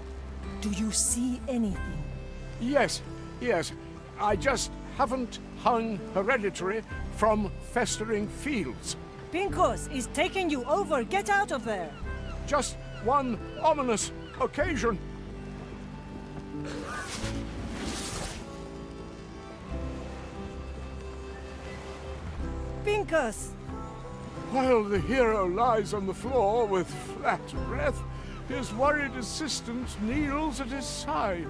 do you see anything? Yes. I just haven't hung hereditary from festering fields. Pincus is taking you over. Get out of there. Just one ominous occasion. Pincus! While the hero lies on the floor with flat breath, his worried assistant kneels at his side.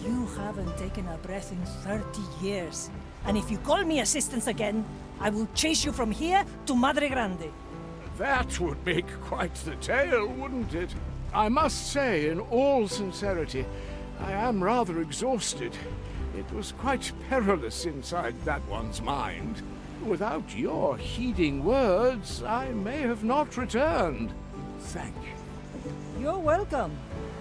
You haven't taken a breath in 30 years. And if you call me assistance again, I will chase you from here to Madre Grande. That would make quite the tale, wouldn't it? I must say, in all sincerity, I am rather exhausted. It was quite perilous inside that one's mind. Without your heeding words, I may have not returned. Thank you. You're welcome.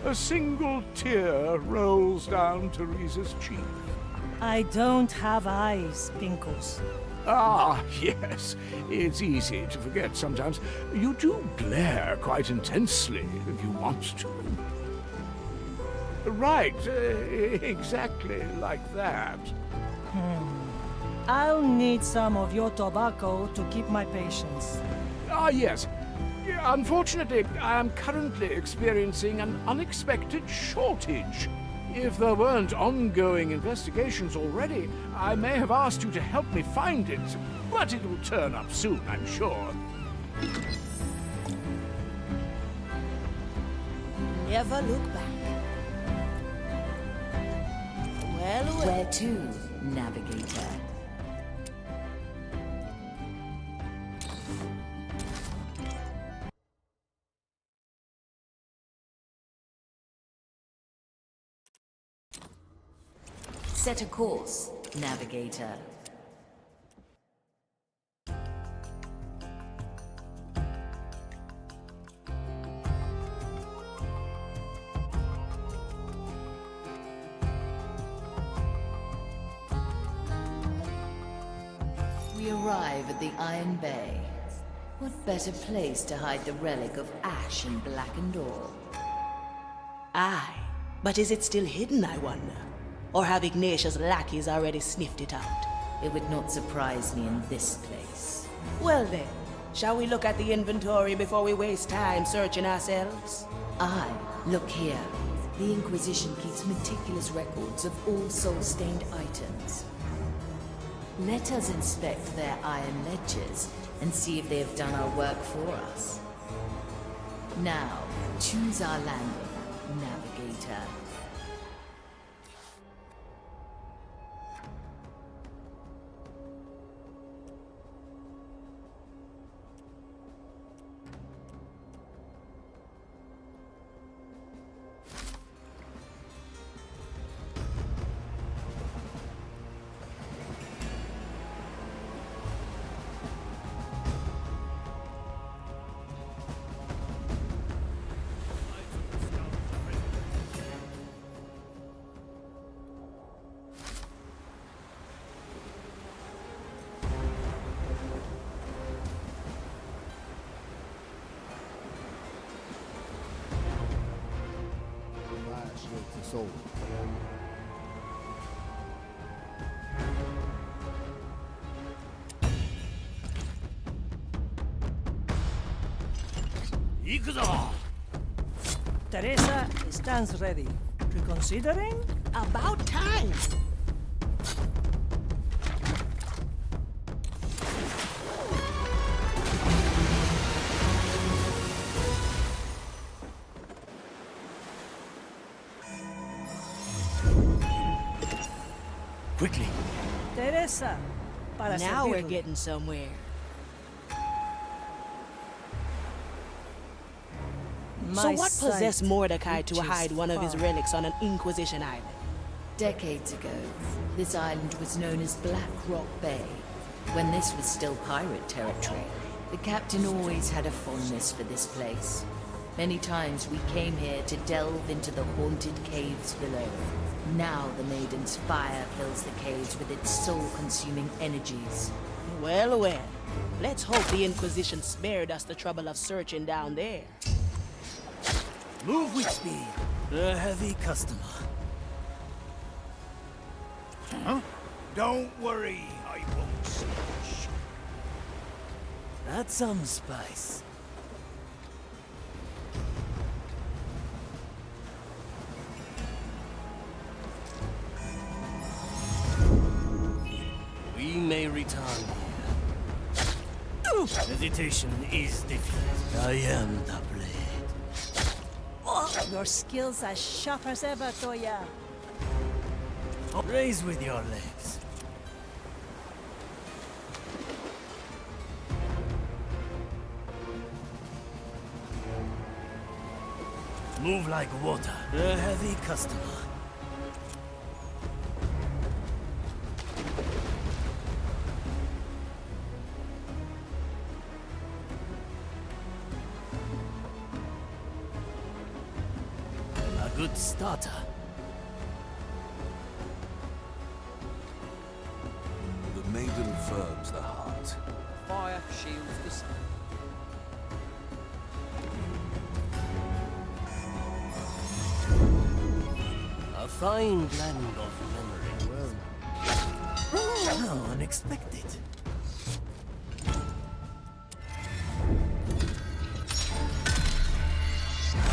A single tear rolls down Teresa's cheek. I don't have eyes, Pincus. Ah, yes. It's easy to forget sometimes. You do glare quite intensely if you want to. Right, exactly like that. I'll need some of your tobacco to keep my patience. Ah, yes. Unfortunately, I am currently experiencing an unexpected shortage. If there weren't ongoing investigations already, I may have asked you to help me find it, but it will turn up soon, I'm sure. Never look back. Well, well. Where to, navigator? Set a course, navigator. We arrive at the Iron Bay. What better place to hide the relic of ash and blackened ore? Aye, but is it still hidden, I wonder? Or have Ignatius' lackeys already sniffed it out? It would not surprise me in this place. Well then, shall we look at the inventory before we waste time searching ourselves? Aye, look here. The Inquisition keeps meticulous records of all soul-stained items. Let us inspect their iron ledgers and see if they have done our work for us. Now, choose our landing, navigator. Soul. Teresa stands ready. Reconsidering? About time! Quickly. Teresa, para Now we're servirle. getting somewhere. So My what possessed sight Mordecai to reaches hide one of his far. relics on an Inquisition island? Decades ago, this island was known as Black Rock Bay. When this was still pirate territory, the captain always had a fondness for this place. Many times we came here to delve into the haunted caves below. Now the Maiden's fire fills the caves with its soul-consuming energies. Well, well. Let's hope the Inquisition spared us the trouble of searching down there. Move with speed. A heavy customer. Huh? Don't worry, I won't snitch. That's some spice. We may return here. Hesitation is defeat. I am the blade. Your skills as sharp as ever, Toya. Raise with your legs. Move like water. A heavy customer. A good starter. The maiden firms the heart. Fire shields the sun. A fine blend of memory. How unexpected.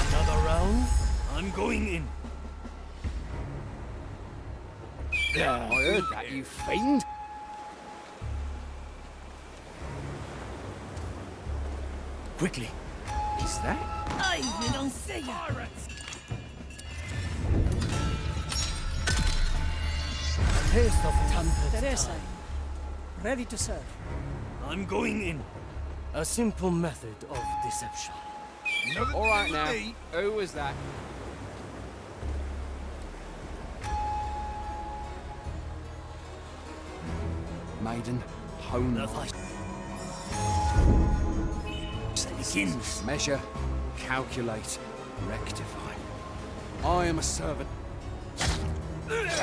Another round? I'm going in. I heard that, you fiend. Quickly. Is that? Ay, you don't say it. Taste of tempered Teresa, time. ready to serve. I'm going in. A simple method of deception. All right now. Who was that? Maiden, hone. The fight begins. Measure, calculate, rectify. I am a servant.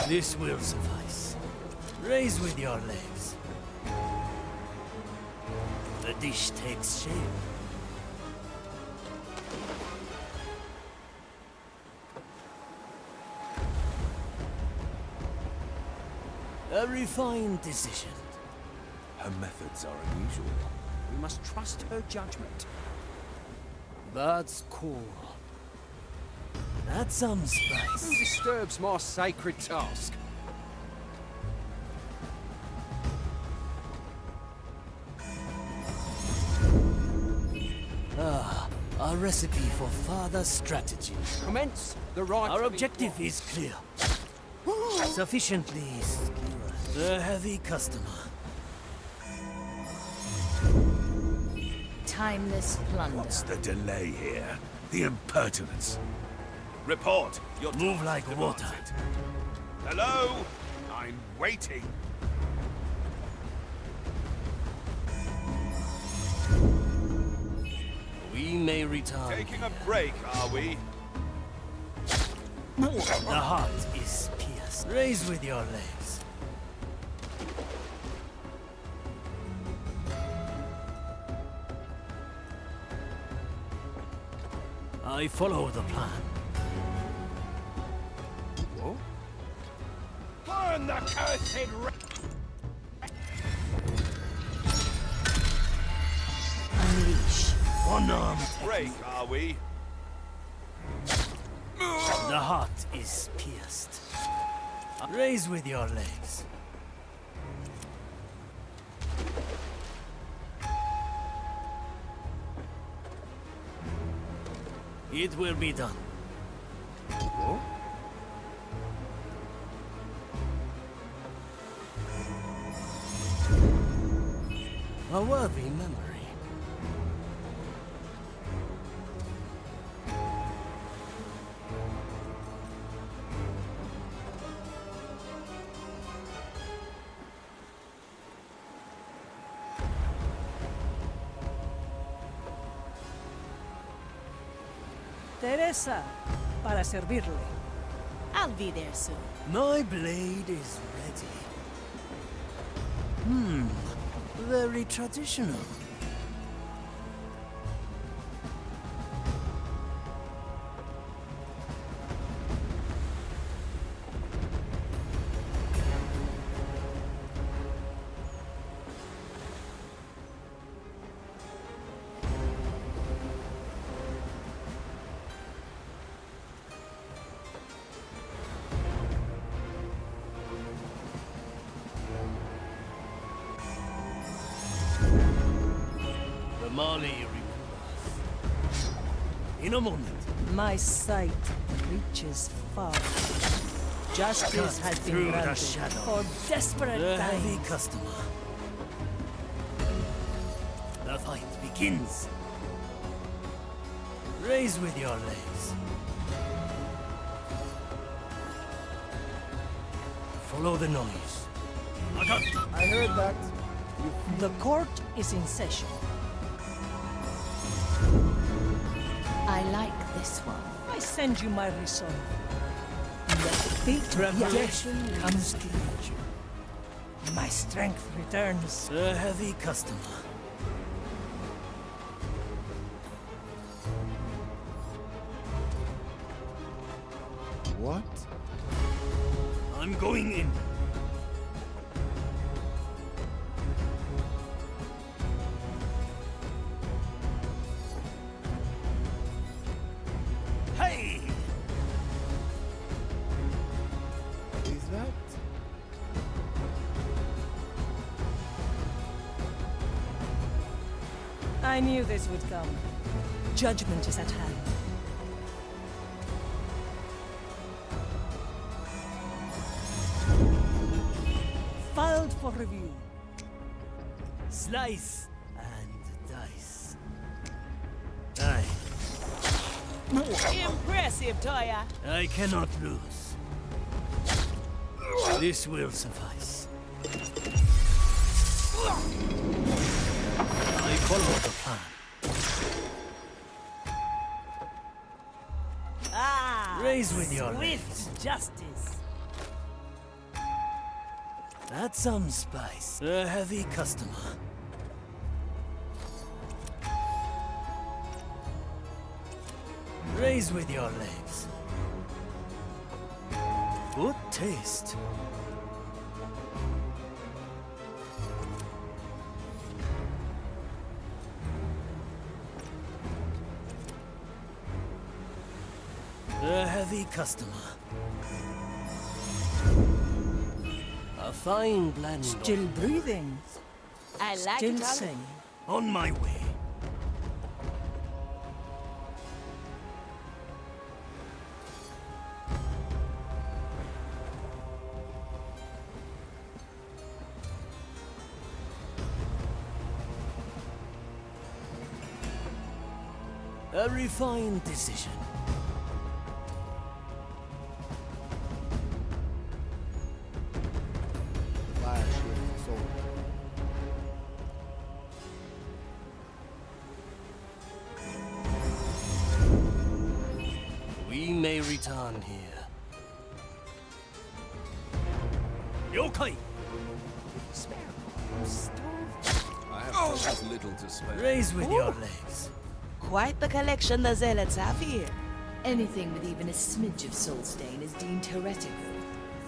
This will suffice. Raise with your legs. The dish takes shape. A refined decision. Her methods are unusual. We must trust her judgment. That's cool. That's some spice. Who disturbs my sacred task? A recipe for further strategy. Commence the right. Our objective is clear. Sufficiently skewered. The heavy customer. Timeless plunder. What's the delay here? The impertinence. Report. Your Move like water. Hello? I'm waiting. We may return. Taking a break, are we? The heart is pierced. Raise with your legs. I follow the plan. Burn the cursed Unleash. One-armed break, are we? The heart is pierced. Raise with your legs. It will be done. A worthy memory. Teresa, para servirle. I'll be there soon. My blade is ready. Very traditional. Marley remembers. In a moment. My sight reaches far. Justice has been through the granted shadow. for desperate The heavy times. customer. The fight begins. Raise with your legs. Follow the noise. I heard that. The court is in session. I like this one. I send you my resolve. The fate of death comes to you. My strength returns. The heavy customer. What? I'm going in. Hey! Is that I knew this would come. Judgment is at hand. Filed for review. Slice and dice. Aye. Impressive, Toya. I cannot lose. This will suffice. I follow the plan. Ah, Raise with your swift legs. justice. That's some spice. A heavy customer. Raise with your legs. Good taste. A heavy customer. A fine blend. Still breathing. I like Still it. singing. On my way. A refined decision. Fire shield sold. We may return here. Yokai! I have precious little to spare. Raise with your legs. Quite the collection the zealots have here. Anything with even a smidge of soul stain is deemed heretical.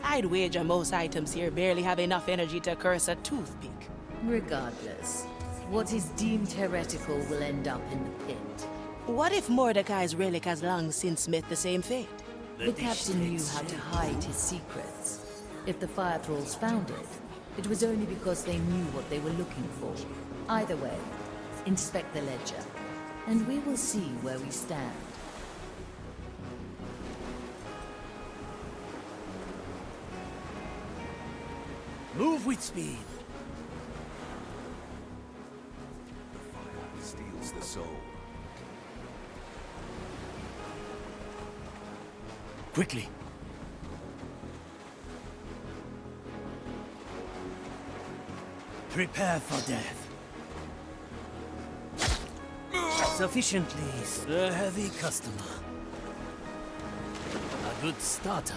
I'd wager most items here barely have enough energy to curse a toothpick. Regardless, what is deemed heretical will end up in the pit. What if Mordecai's relic has long since met the same fate? The captain knew how to hide his secrets. If the fire thralls found it, it was only because they knew what they were looking for. Either way, inspect the ledger, and we will see where we stand. Move with speed. Fire steals the soul. Quickly. Prepare for death. Sufficiently. A heavy customer. A good starter.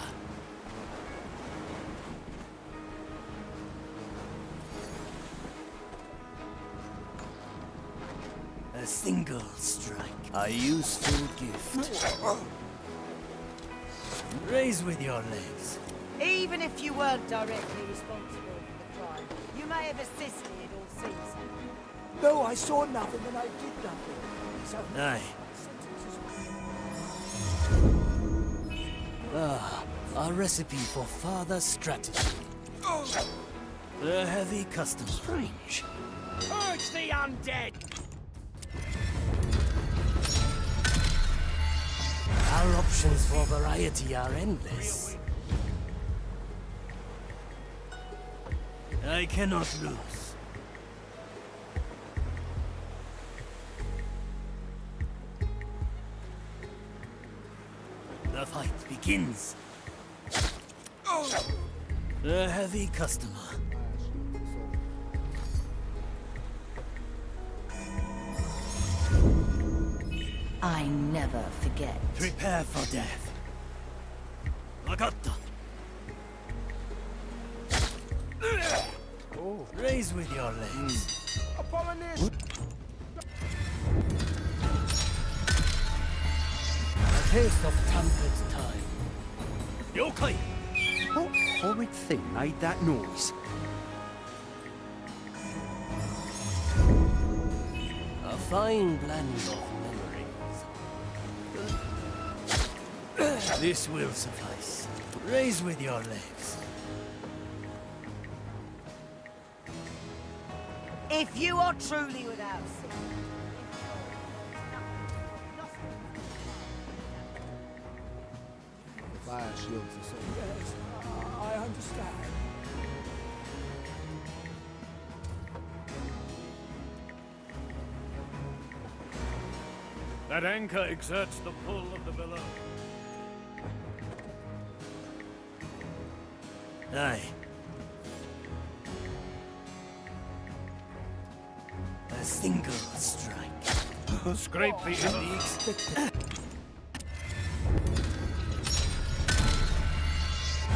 A single strike. A useful gift. Raise with your legs. Even if you weren't directly responsible for the crime, you may have assisted or ceased. No, I saw nothing and I did nothing. So Aye. A recipe for further strategy. A heavy customer. Strange. Purge the undead! Our options for variety are endless. I cannot lose. The fight begins. A heavy customer. I never forget. Prepare for death. Magatta. Oh. Raise with your legs. A taste of tempered time. Yokai! What horrid thing made that noise? A fine blend of memories. This will suffice. Raise with your legs. If you are truly without sin, Fire shields are so Yes, I understand. That anchor exerts the pull of the below. Aye. A single strike. Scrape the expected.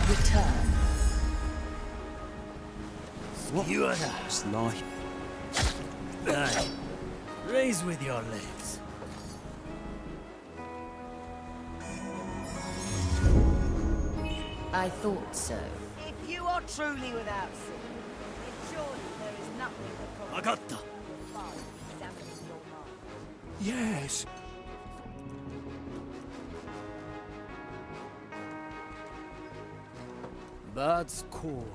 Return. Skewer that. Snipe. Aye. Raise with your legs. I thought so. If you are truly without sin, then surely there is nothing that can Agata. examine your mind. Yes. That's cool.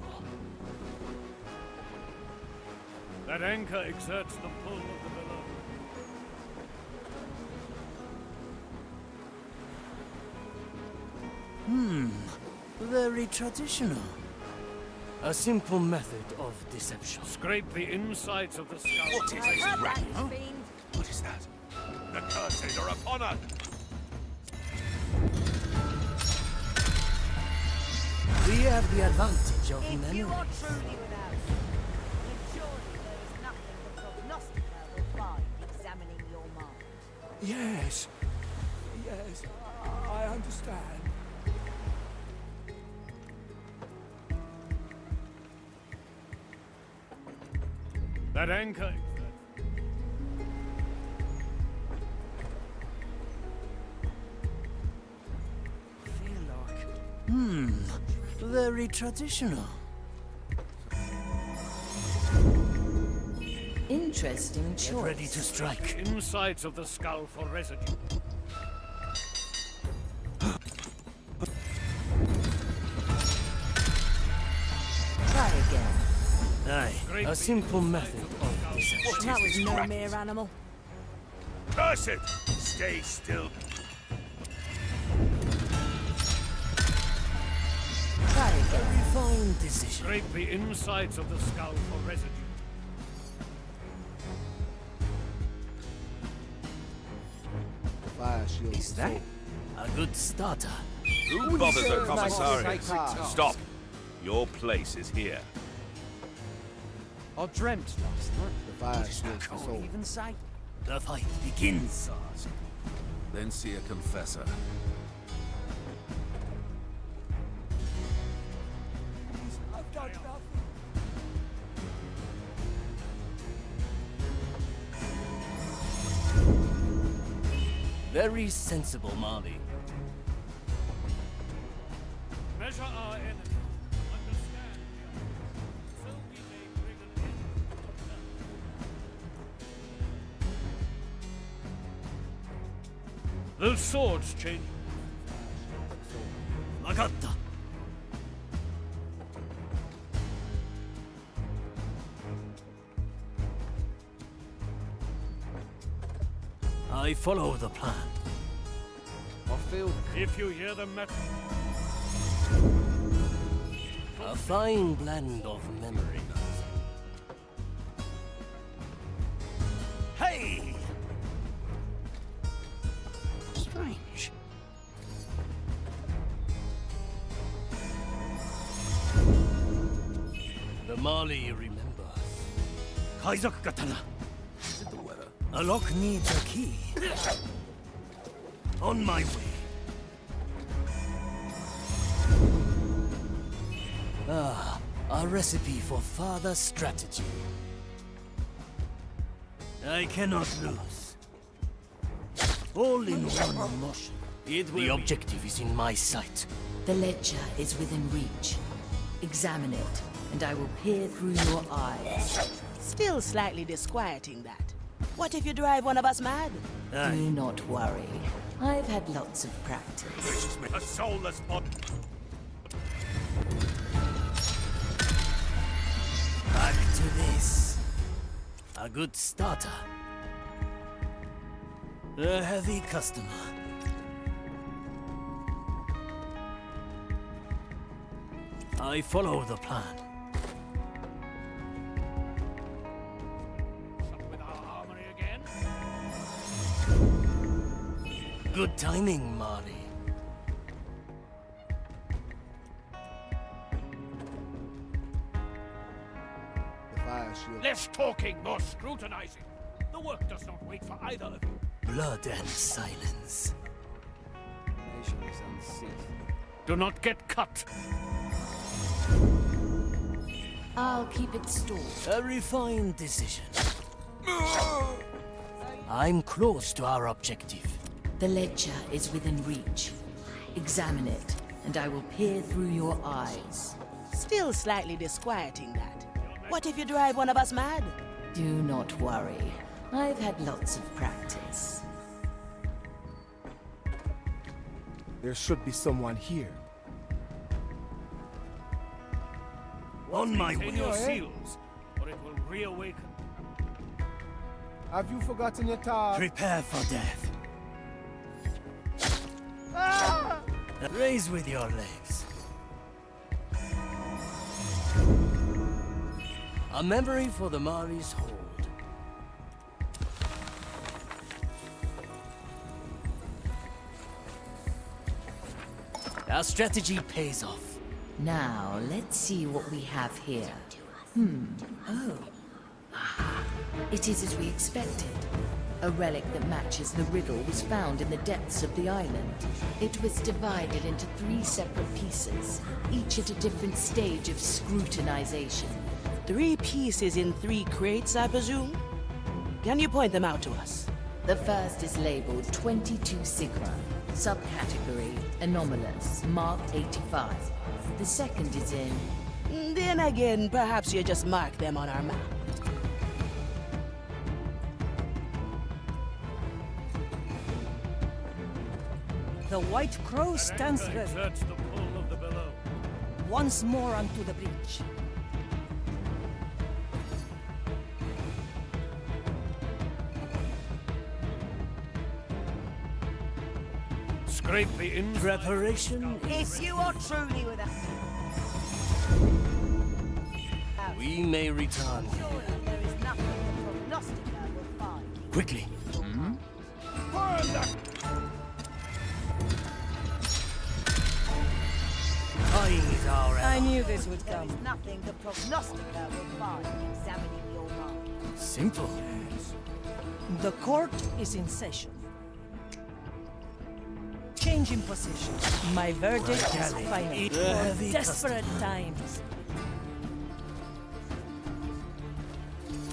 That anchor exerts the pull of the below. Very traditional. A simple method of deception. Scrape the insides of the skull. What is this Come rat? back, Huh? fiend. What is that? The curses are upon us! We have the advantage of If memory. you are truly without sin, then surely there is nothing the prognosticator will find examining your mind. Yes. Yes, I understand. That anchor exerts. Very traditional. Interesting choice. Get ready to strike. Insides of the skull for residue. Try again. Aye. A simple method of deception. That was no mere animal. Curse it! Stay still. Try again. Refined decision. Scrape the insides of the skull for residue. fire shields. Is that a good starter? Who bothers a serve my commissariat? sacred task. Stop. Your place is here. I dreamt last night. The fire shields are so Even say. The fight begins. Then see a confessor. I've done nothing. Very sensible, Marley. Measure our enemy. Understand the other. So we may bring an end to the Those swords change. Magatta. I follow the plan. I feel If you hear the metal. A fine blend of memories. Hey! Strange. The Mali remembers. Kaizak Katana. Is it the weather? A lock needs a key. On my way. Ah, a recipe for further strategy. I cannot lose. All in one motion. The objective is in my sight. The ledger is within reach. Examine it, and I will peer through your eyes. Still slightly disquieting, that. What if you drive one of us mad? Do not worry. I've had lots of practice. Gracious me, a soulless body. Back to this. A good starter. A heavy customer. I follow the plan. With our armory again? Good timing, Mari. The fire shield. Less talking, more scrutinizing. The work does not wait for either of you. Blood and silence. Nations unceased. Do not get cut. I'll keep it stored. A refined decision. I'm close to our objective. The ledger is within reach. Examine it, and I will peer through your eyes. Still slightly disquieting, that. What if you drive one of us mad? Do not worry. I've had lots of practice. There should be someone here. On my Maintain way. your seals, or it will reawaken. Have you forgotten your task? Prepare for death. Raise with your legs. A memory for the Mari's hold. Our strategy pays off. Now, let's see what we have here. Oh. Aha. It is as we expected. A relic that matches the riddle was found in the depths of the island. It was divided into 3 separate pieces, each at a different stage of scrutinization. 3 pieces in 3 crates, I presume? Can you point them out to us? The first is labeled 22 Sigma, subcategory anomalous, mark 85. The second is in... Then again, perhaps you just mark them on our map. The White Crow stands ready. Exerts the pull of the below. Once more onto the breach. Scrape the ins. Preparation. If you are truly with us, We may return. surely there is nothing the prognosticator will find. Quickly. Eyes are I out. knew this would There come. is nothing the prognosticator will find examining your mind. Simple. The court is in session. Change in position. My verdict is final. The heavy For desperate times.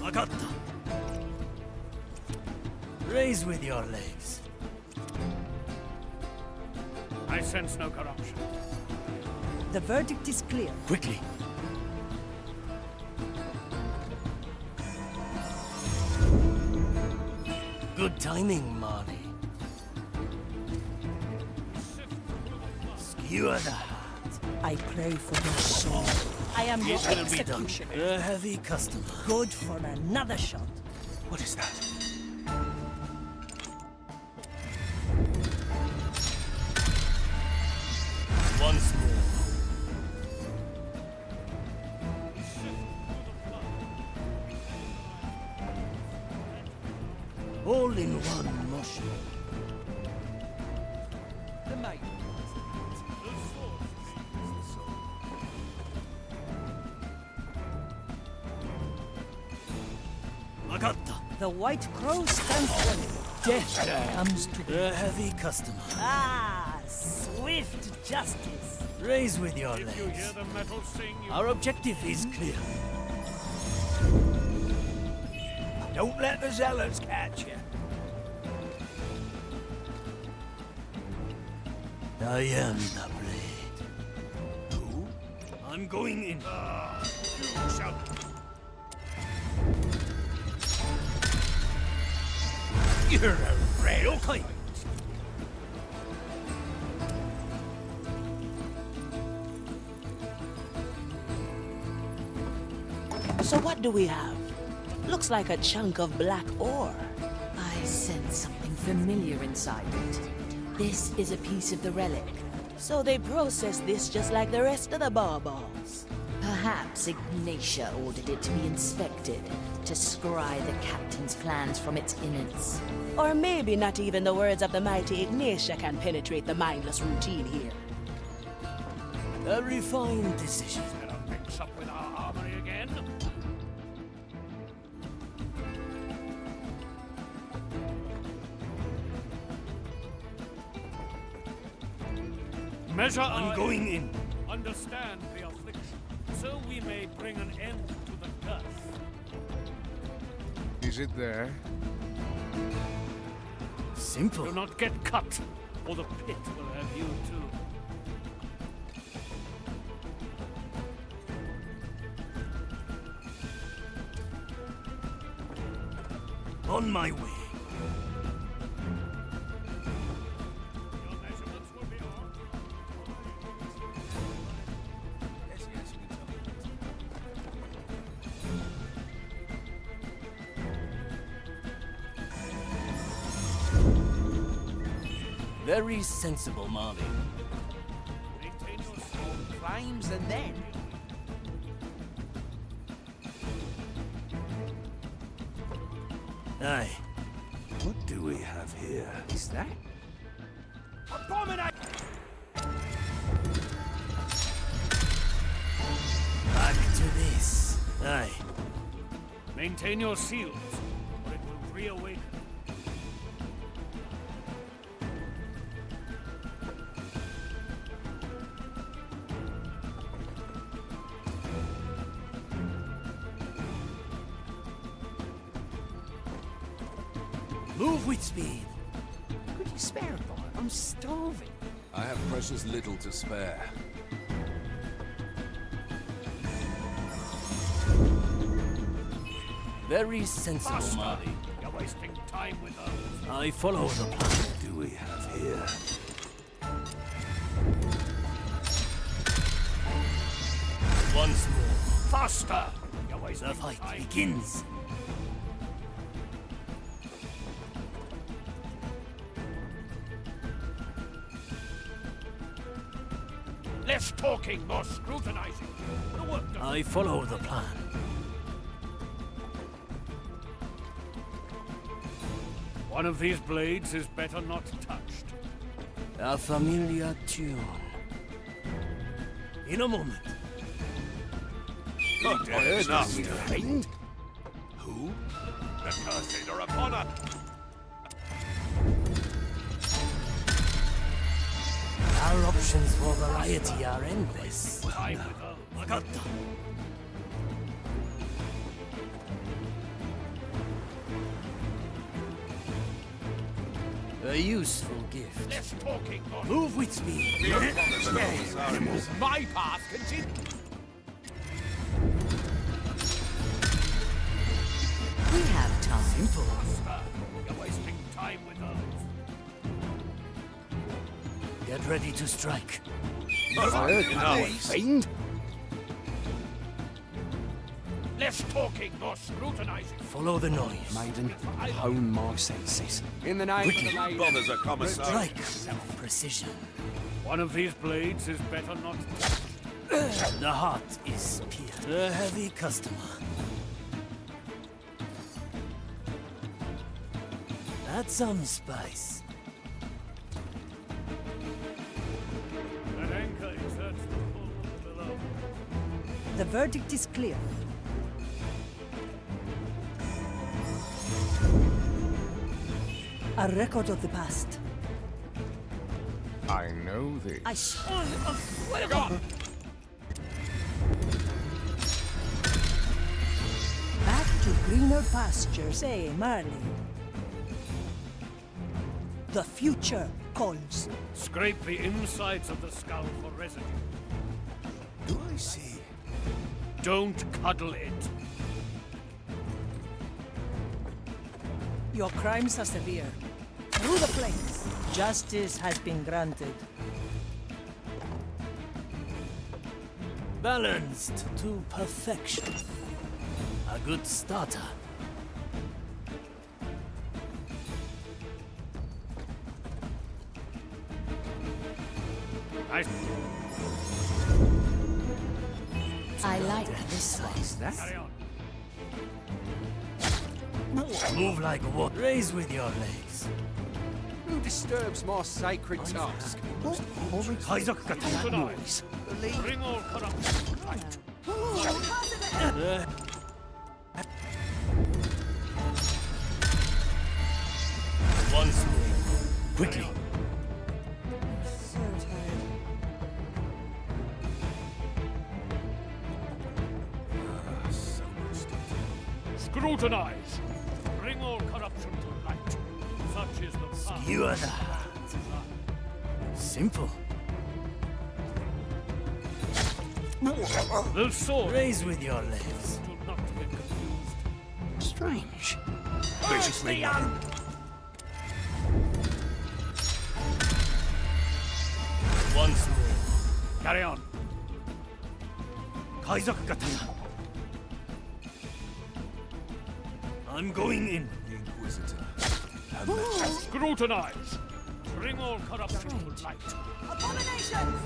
Agatta. Raise with your legs. I sense no corruption. The verdict is clear. Quickly. Good timing, Marty. Skewer the heart. I pray for your soul. I am your It will be done. executioner. A heavy customer. Good for another shot. What is that? Once more. All in one motion. The maiden. Agatta. The White Crow stands ready. Death comes to the... A heavy customer. Ah, swift justice. Raise with your If you hear legs. the metal sing, you Our objective is clear. Don't let the zealots catch you. I am the blade. Who? I'm going in. you shall. You're a rail. Okay. So what do we have? Looks like a chunk of black ore. I sense something familiar inside it. This is a piece of the relic. So they process this just like the rest of the baubles. Perhaps Ignatia ordered it to be inspected, to scry the captain's plans from its innards. Or maybe not even the words of the mighty Ignatia can penetrate the mindless routine here. A refined decision. Gonna mix up with our armory again? Measure I'm going in. Understand the affliction, so we may bring an end to the curse. Is it there? Simple. Do not get cut, or the pit will have you too. On my way. Your measurements will be on. Very sensible, Marley. Maintain your soul. Climbs and then. Aye. What do we have here? Is that? Abominate! Back to this. Aye. Maintain your seals, or it will reawaken. Move with speed. Could you spare a thought? I'm starving. I have precious little to spare. Very sensible, Faster! Marley. You're wasting time with those. I follow the plan. What do we have here? Once more. Faster! You're wasting The fight time. begins. Less talking, more scrutinizing. The work done. I follow the plan. One of these blades is better not touched. A familiar tune. In a moment. Enough, fiend! Who? The curses are upon us! Our options for variety are endless. Time with those. Magata. A useful gift. Less talking, more Move with speed. My path continues! We have time. Simple. You're wasting time with those. Get ready to strike. Enough, fiend! Less talking, more scrutinizing. Follow the noise. Maiden, hone my senses. In the name Quickly. of the lady. Bothers a commissar. Strike with precision. One of these blades is better not touched. The heart is pierced. A heavy customer. That's some spice. That anchor exerts the pull below. The verdict is clear. A record of the past. I know this. Back to greener pastures, eh, Marley? The future calls. Scrape the insides of the skull for residue. Do I see? Don't cuddle it. Your crimes are severe. Through the flames, justice has been granted. Balanced to perfection. A good starter. I like this one. Carry on. Move like what? Raise with your legs. Who disturbs my sacred task? What horrid Isaac got that noise? Bring all corruption to light. Once more. Quickly. Scrutinize. Bring all corruption to light. Such is the path. Skewer the heart. Simple. The sword. Raise with your legs. Do not get confused. Strange. Viciously. Once more. Carry on. Kaiser Katana. I'm going in. The Inquisitor. Scrutinize. Bring all corruption to light. Abominations!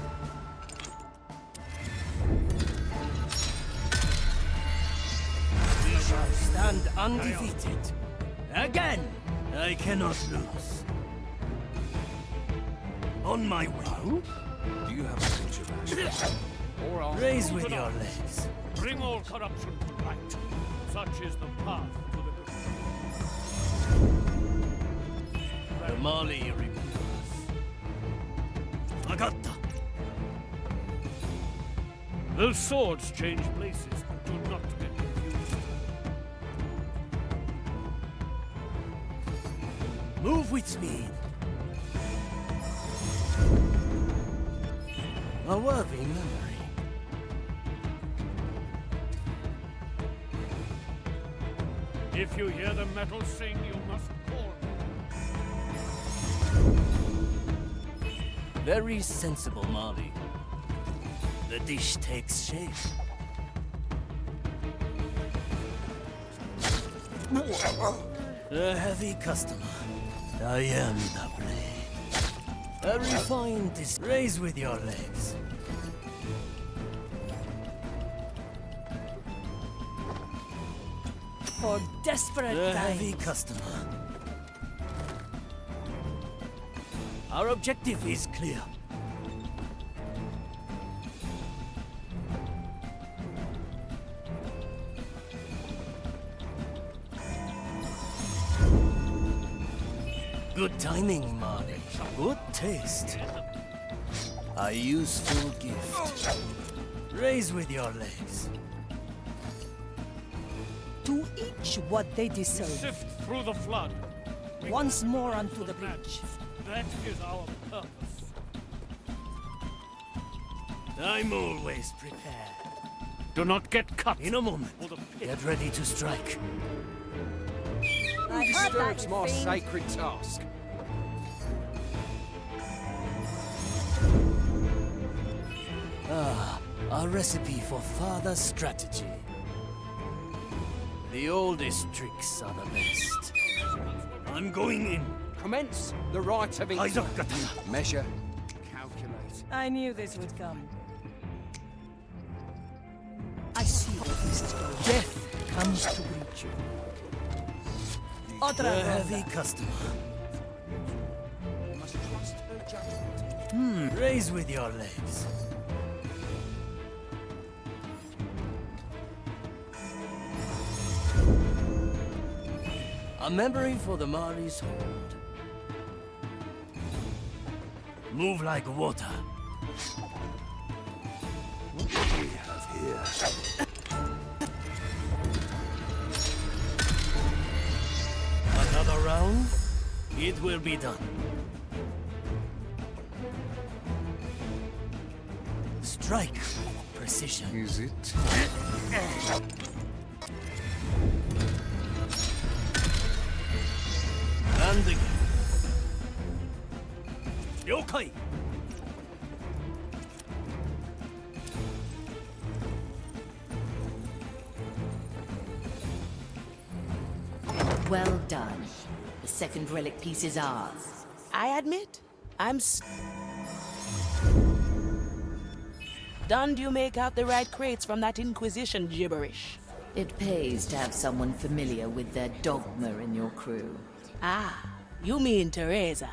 We shall stand undefeated. Again! I cannot lose. On my way. Do you have a pinch of ash? Or I'll Raise with your legs. Bring all corruption to light. Such is the path to the The Mali removes. Agata. The swords change places. Do not get confused. Move with speed. A worthy memory. If you hear the metal sing, you must call me. Very sensible, Mali. The dish takes shape. A heavy customer. I am the blade. A refined dis- Raise with your legs. For desperate A heavy times. customer. Our objective is clear. Good timing, Marley. Good taste. A useful gift. Raise with your legs. To each what they deserve. Sift through the flood. Once more onto the match. beach. That is our purpose. I'm always prepared. Do not get cut. In a moment. For the pit. Get ready to strike. Who disturbs my sacred task? Ah, a recipe for further strategy. The oldest tricks are the best. I'm going in. Commence the rite of Kaiser Katana. Measure. Calculate. I knew this would come. I see what this is going. Death comes to greet you. Otra A heavy ronda. customer. You must trust her judgment. Raise with your legs. A memory for the Mari's hold. Move like water. What do we have here? Another round? It will be done. Strike with precision. Is it? And again. Yokai! Well done. The second relic piece is ours. I admit, I'm Don't you make out the right crates from that Inquisition gibberish? It pays to have someone familiar with their dogma in your crew. Ah, you mean Teresa.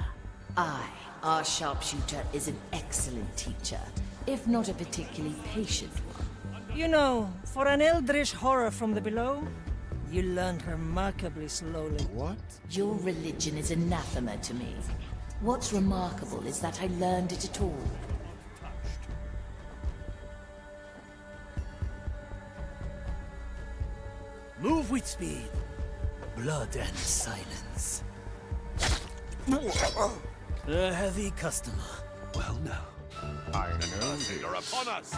Our sharpshooter, is an excellent teacher, if not a particularly patient one. You know, for an eldritch horror from the below, you learned remarkably slowly. What? Your religion is anathema to me. What's remarkable is that I learned it at all. Move with speed. Blood and silence. A heavy customer. Well, now. I know you're upon us.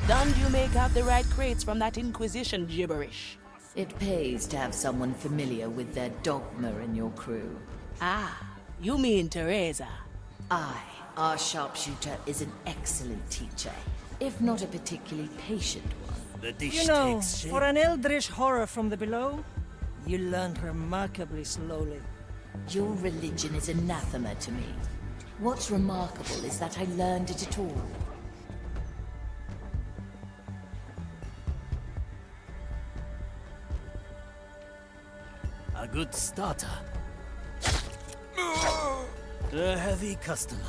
Don't you make out the right crates from that Inquisition gibberish? It pays to have someone familiar with their dogma in your crew. Ah, you mean Teresa. Our sharpshooter, is an excellent teacher, if not a particularly patient one. The dish You know, takes shape. for an eldritch horror from the below, you learned remarkably slowly. Your religion is anathema to me. What's remarkable is that I learned it at all. A good starter. A heavy customer.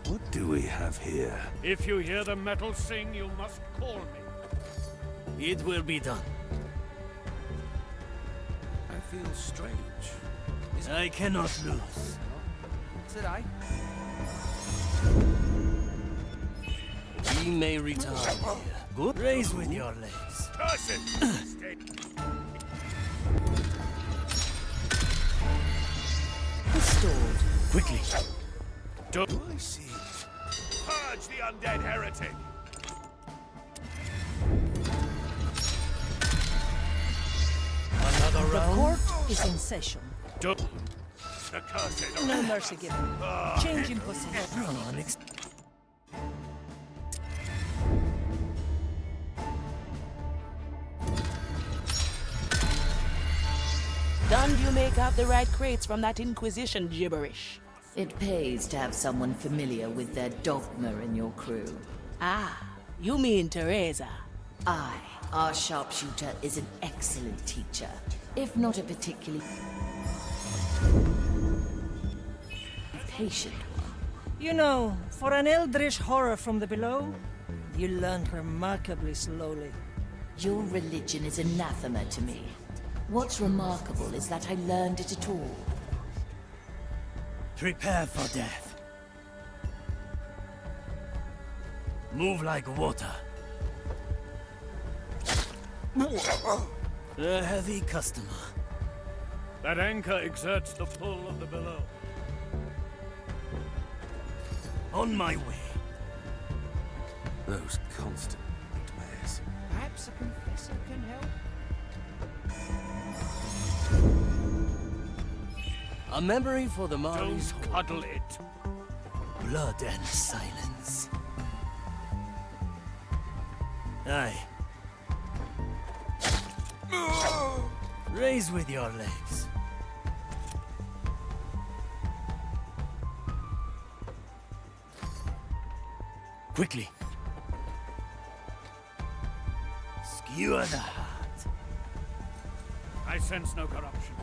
What do we have here? If you hear the metal sing, you must call me. It will be done. I feel strange. I cannot lose. Did I? We may return here. Good. Raise with your legs. Curse it! Restored. Quickly. Do I see? Purge the undead heretic! Another The round. court is in session. The curse it! No mercy given. Change in position. Don't you make out the right crates from that Inquisition gibberish? It pays to have someone familiar with their dogma in your crew. Ah, you mean Teresa. Our sharpshooter, is an excellent teacher, if not a particularly patient one. You know, for an eldritch horror from the below, you learned remarkably slowly. Your religion is anathema to me. What's remarkable is that I learned it at all. Prepare for death. Move like water. A heavy customer. That anchor exerts the pull of the below. On my way. Those constant nightmares. Perhaps a confessor can help? A memory for the Don't Mari's home. cuddle it. Blood and silence. Aye. Raise with your legs. Quickly. Skewer the heart. I sense no corruption.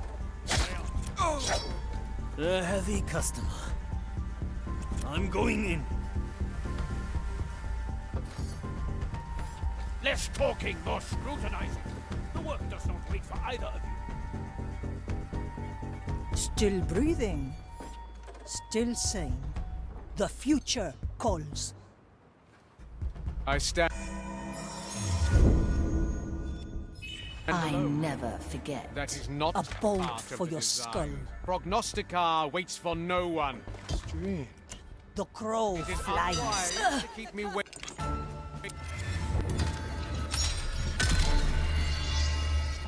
A heavy customer. I'm going in. Less talking, more scrutinizing. The work does not wait for either of you. Still breathing. Still sane. The future calls. I stand. I never forget. That is not A bolt part of for the your design. skull. Prognostica waits for no one. Strange. The crow It is flies. unwise to keep me wait.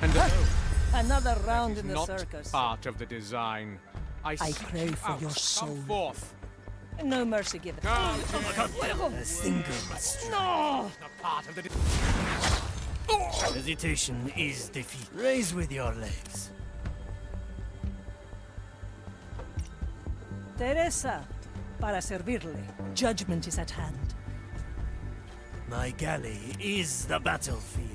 And Another round in the not circus. part of the design. I pray for out. your soul. Come forth. No mercy given. A single stroke. No! Not part of the. Hesitation is defeat. Raise with your legs. Teresa, para servirle. Judgment is at hand. My galley is the battlefield.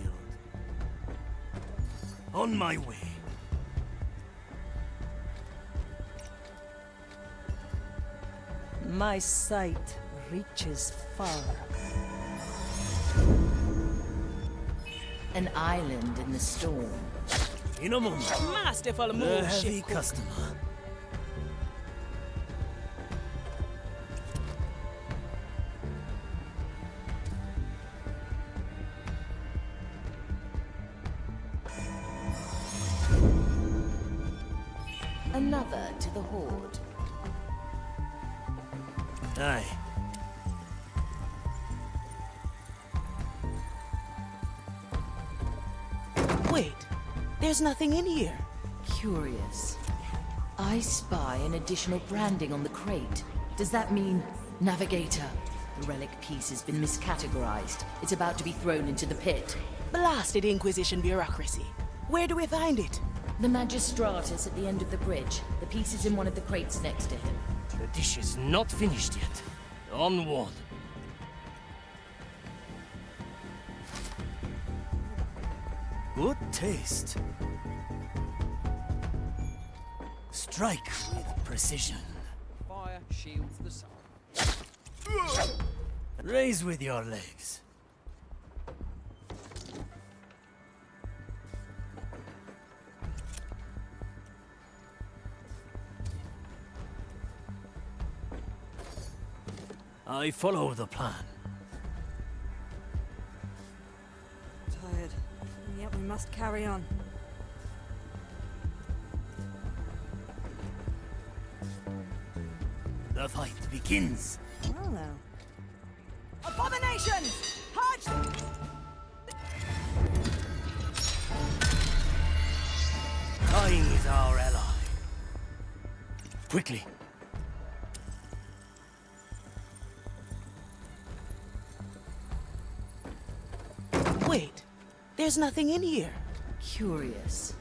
On my way. My sight reaches far. An island in the storm. In a moment. Masterful A move, heavy ship cook. customer. Another to the Horde. Aye. Wait, there's nothing in here. Curious. I spy an additional branding on the crate. Does that mean Navigator? The relic piece has been miscategorized. It's about to be thrown into the pit. Blasted Inquisition bureaucracy. Where do we find it? The Magistratus at the end of the bridge. The piece is in one of the crates next to him. The dish is not finished yet. Onward. Good taste. Strike with precision. Fire shields the soul. Raise with your legs. I follow the plan. Tired. And yet we must carry on. The fight begins. Well now. Abominations! Purge! Dying is our ally. Quickly. Wait, there's nothing in here. Curious.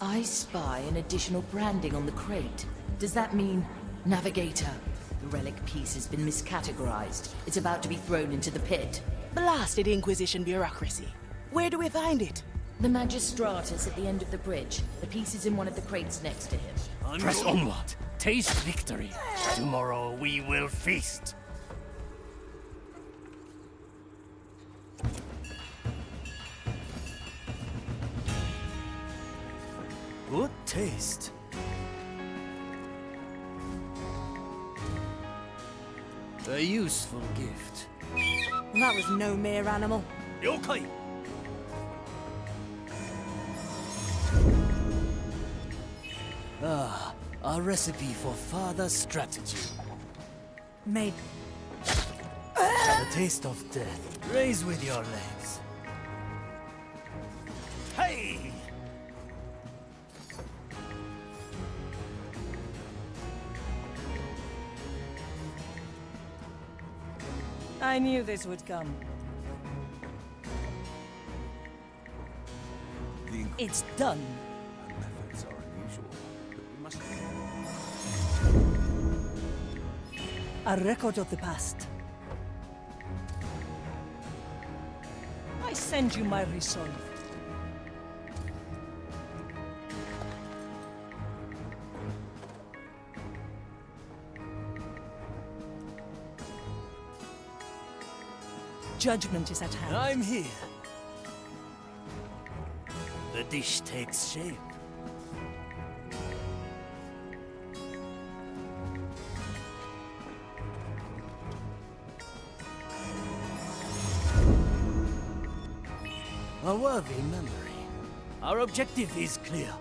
I spy an additional branding on the crate. Does that mean Navigator? The relic piece has been miscategorized. It's about to be thrown into the pit. Blasted Inquisition bureaucracy. Where do we find it? The Magistratus at the end of the bridge. The piece is in one of the crates next to him. Press onward. Taste victory. Tomorrow we will feast. Good taste. A useful gift. That was no mere animal. Yokai! Ah, a recipe for further strategy. Made. A taste of death. Raise with your legs. Hey! I knew this would come. It's done. Methods are unusual, but we must. A record of the past. I send you my resolve. Judgment is at hand. I'm here. The dish takes shape. A worthy memory. Our objective is clear.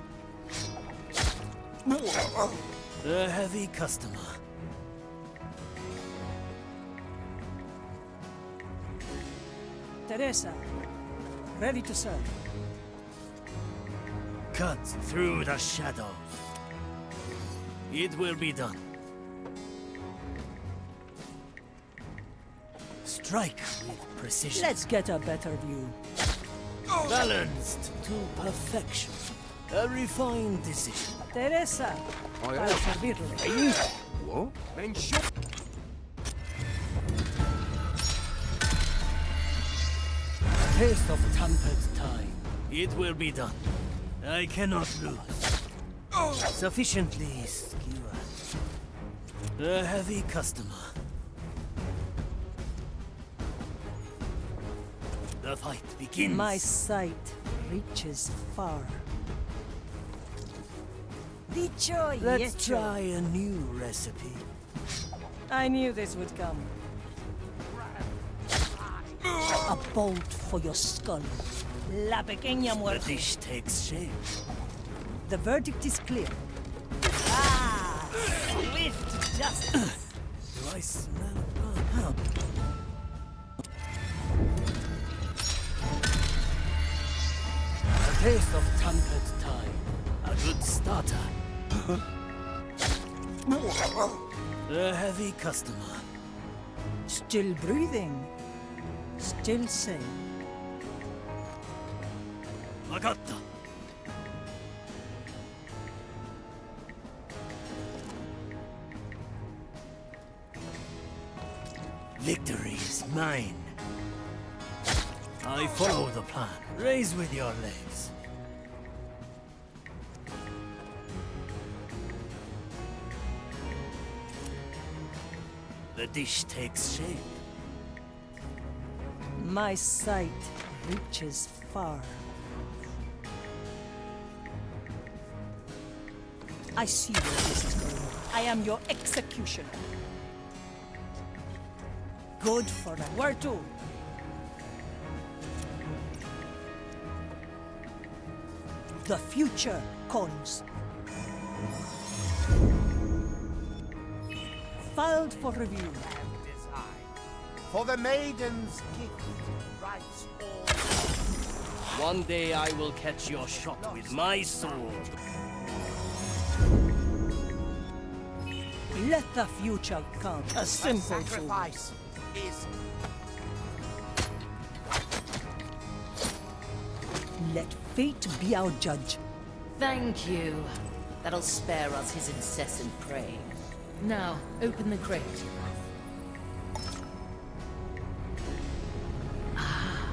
A heavy customer. Teresa, ready to serve. Cut through the shadows. It will be done. Strike with precision. Let's get a better view. Balanced to perfection. A refined decision. Teresa, para servirle. So? Taste of tampered time. It will be done. I cannot lose. Sufficiently skewered. A heavy customer. The fight begins. My sight reaches far. Dicho y Let's hecho. try a new recipe. I knew this would come. A bolt for your skull. La pequeña The muerte. dish takes shape. The verdict is clear. Ah! Swift justice. Do I smell blood? A taste of tampered time. A good starter. A heavy customer. Still breathing. Still sane. Magatta. Victory is mine. I follow the plan. Raise with your legs. The dish takes shape. My sight reaches far. I see where this is going. I am your executioner. Good for a word to. The future calls. Filed for review. For the maiden's gift, rights all. One day I will catch your shot with my sword. Let the future come. A simple sacrifice is. Let fate be our judge. Thank you. That'll spare us his incessant praying. Now, open the crate. Ah,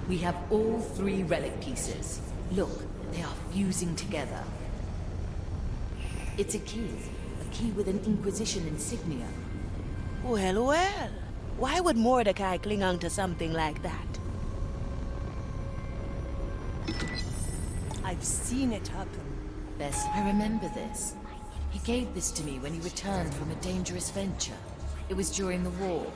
we have all 3 relic pieces. Look, they are fusing together. It's a key with an Inquisition insignia. Well, well. Why would Mordecai cling on to something like that? I've seen it happen. Bess, I remember this. He gave this to me when he returned from a dangerous venture. It was during the war.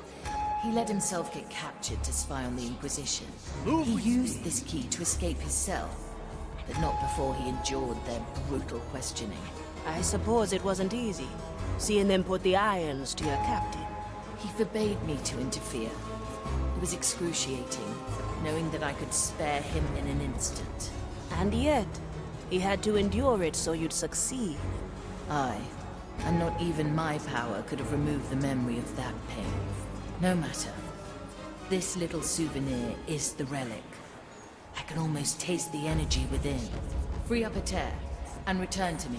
He let himself get captured to spy on the Inquisition. He used this key to escape his cell, but not before he endured their brutal questioning. I suppose it wasn't easy, seeing them put the irons to your captain. He forbade me to interfere. It was excruciating, knowing that I could spare him in an instant. And yet, he had to endure it so you'd succeed. Aye, and not even my power could have removed the memory of that pain. No matter. This little souvenir is the relic. I can almost taste the energy within. Free up a tear, and return to me.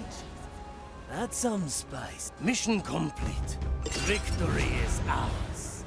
That's some spice. Mission complete. Victory is ours.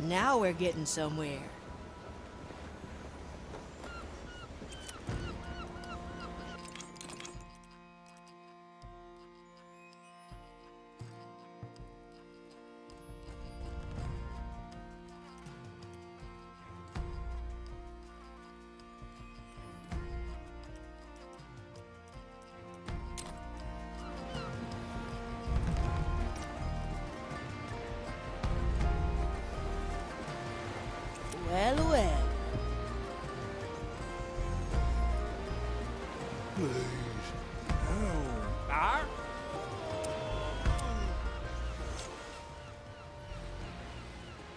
Now we're getting somewhere. Well, well.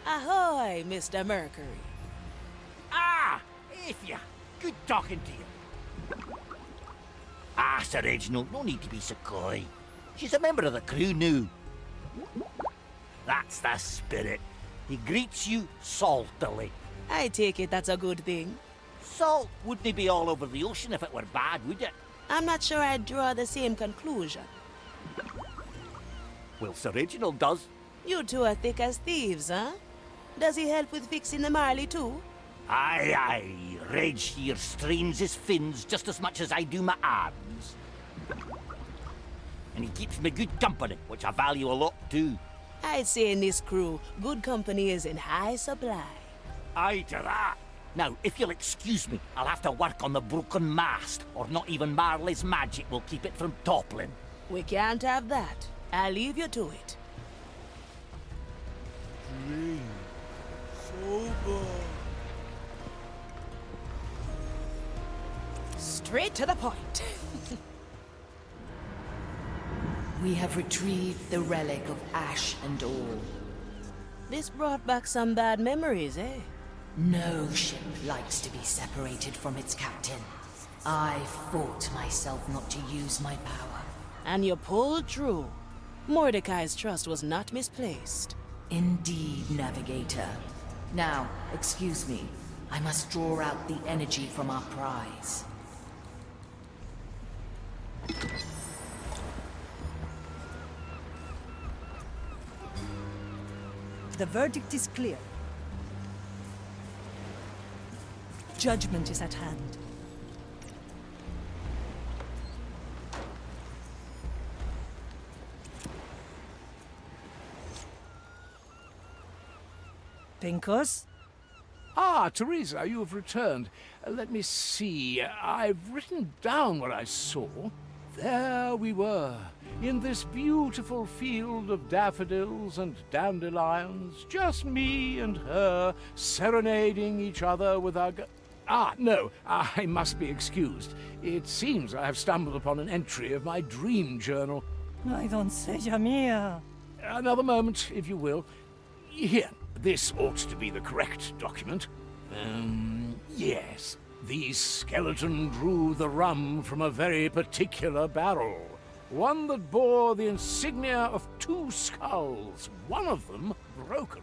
Ahoy, Mr. Mercury. Ah! If ya! Good talking to you. Ah, Sir Reginald, no need to be so coy. She's a member of the crew now. That's the spirit. He greets you saltily. I take it that's a good thing. Salt wouldn't be all over the ocean if it were bad, would it? I'm not sure I'd draw the same conclusion. Well, Sir Reginald does. You two are thick as thieves, huh? Does he help with fixing the Marley too? Aye, aye. Reg here strains his fins just as much as I do my arms. And he keeps me good company, which I value a lot too. I'd say in this crew, good company is in high supply. Aye to that. Now, if you'll excuse me, I'll have to work on the broken mast, or not even Marley's magic will keep it from toppling. We can't have that. I'll leave you to it. Straight to the point. We have retrieved the relic of ash and all. This brought back some bad memories, eh? No ship likes to be separated from its captain. I fought myself not to use my power. And you pulled through. Mordecai's trust was not misplaced. Indeed, Navigator. Now, excuse me. I must draw out the energy from our prize. The verdict is clear. Judgment is at hand. Pinkos? Ah, Teresa, you have returned. Let me see. I've written down what I saw. There we were, in this beautiful field of daffodils and dandelions, just me and her serenading each other with our no, I must be excused. It seems I have stumbled upon an entry of my dream journal. I don't say, Jamia. Another moment, if you will. Here, this ought to be the correct document. Yes. The skeleton drew the rum from a very particular barrel. One that bore the insignia of 2 skulls, one of them broken.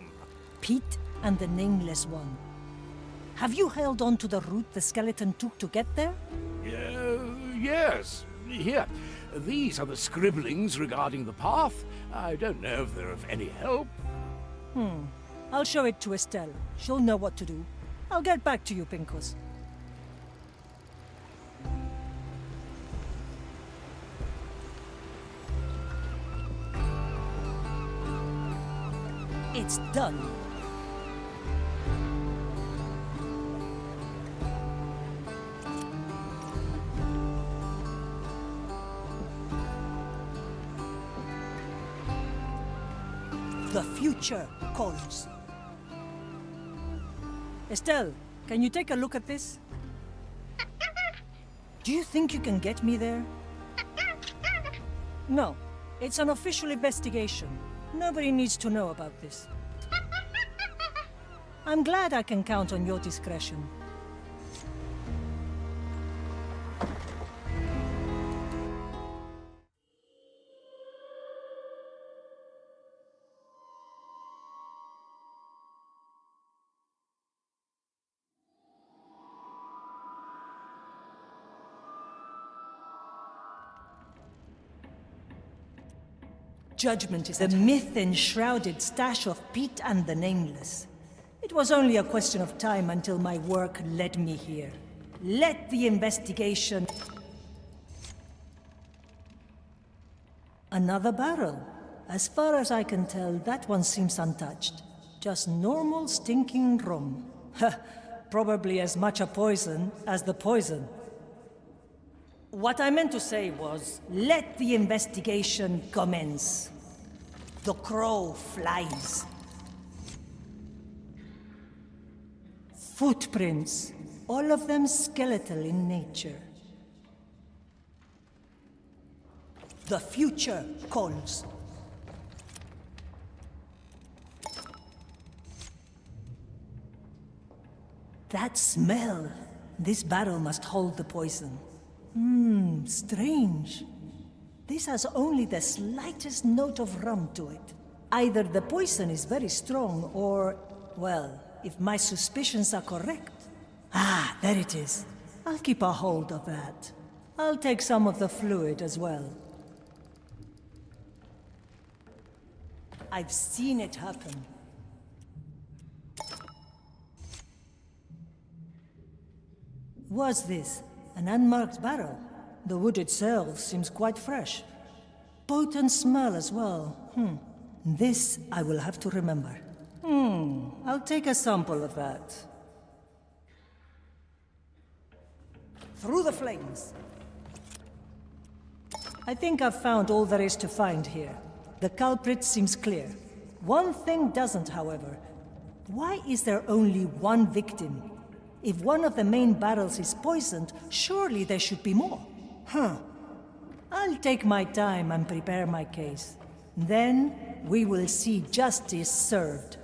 Pete and the Nameless One. Have you held on to the route the skeleton took to get there? Yes. Here. These are the scribblings regarding the path. I don't know if they're of any help. I'll show it to Estelle. She'll know what to do. I'll get back to you, Pinkos. It's done. The future calls. Estelle, can you take a look at this? Do you think you can get me there? No, it's an official investigation. Nobody needs to know about this. I'm glad I can count on your discretion. Judgment is the myth-enshrouded stash of Pete and the Nameless. It was only a question of time until my work led me here. Let the investigation... Another barrel. As far as I can tell, that one seems untouched. Just normal stinking rum. Probably as much a poison as the poison. What I meant to say was, let the investigation commence. The crow flies. Footprints, all of them skeletal in nature. The future calls. That smell! This barrel must hold the poison. Strange. This has only the slightest note of rum to it. Either the poison is very strong or, well, if my suspicions are correct. Ah, there it is. I'll keep a hold of that. I'll take some of the fluid as well. I've seen it happen. What's this? An unmarked barrel? The wood itself seems quite fresh. Potent smell as well. This I will have to remember. I'll take a sample of that. Through the flames. I think I've found all there is to find here. The culprit seems clear. One thing doesn't, however. Why is there only one victim? If one of the main barrels is poisoned, surely there should be more. I'll take my time and prepare my case. Then we will see justice served.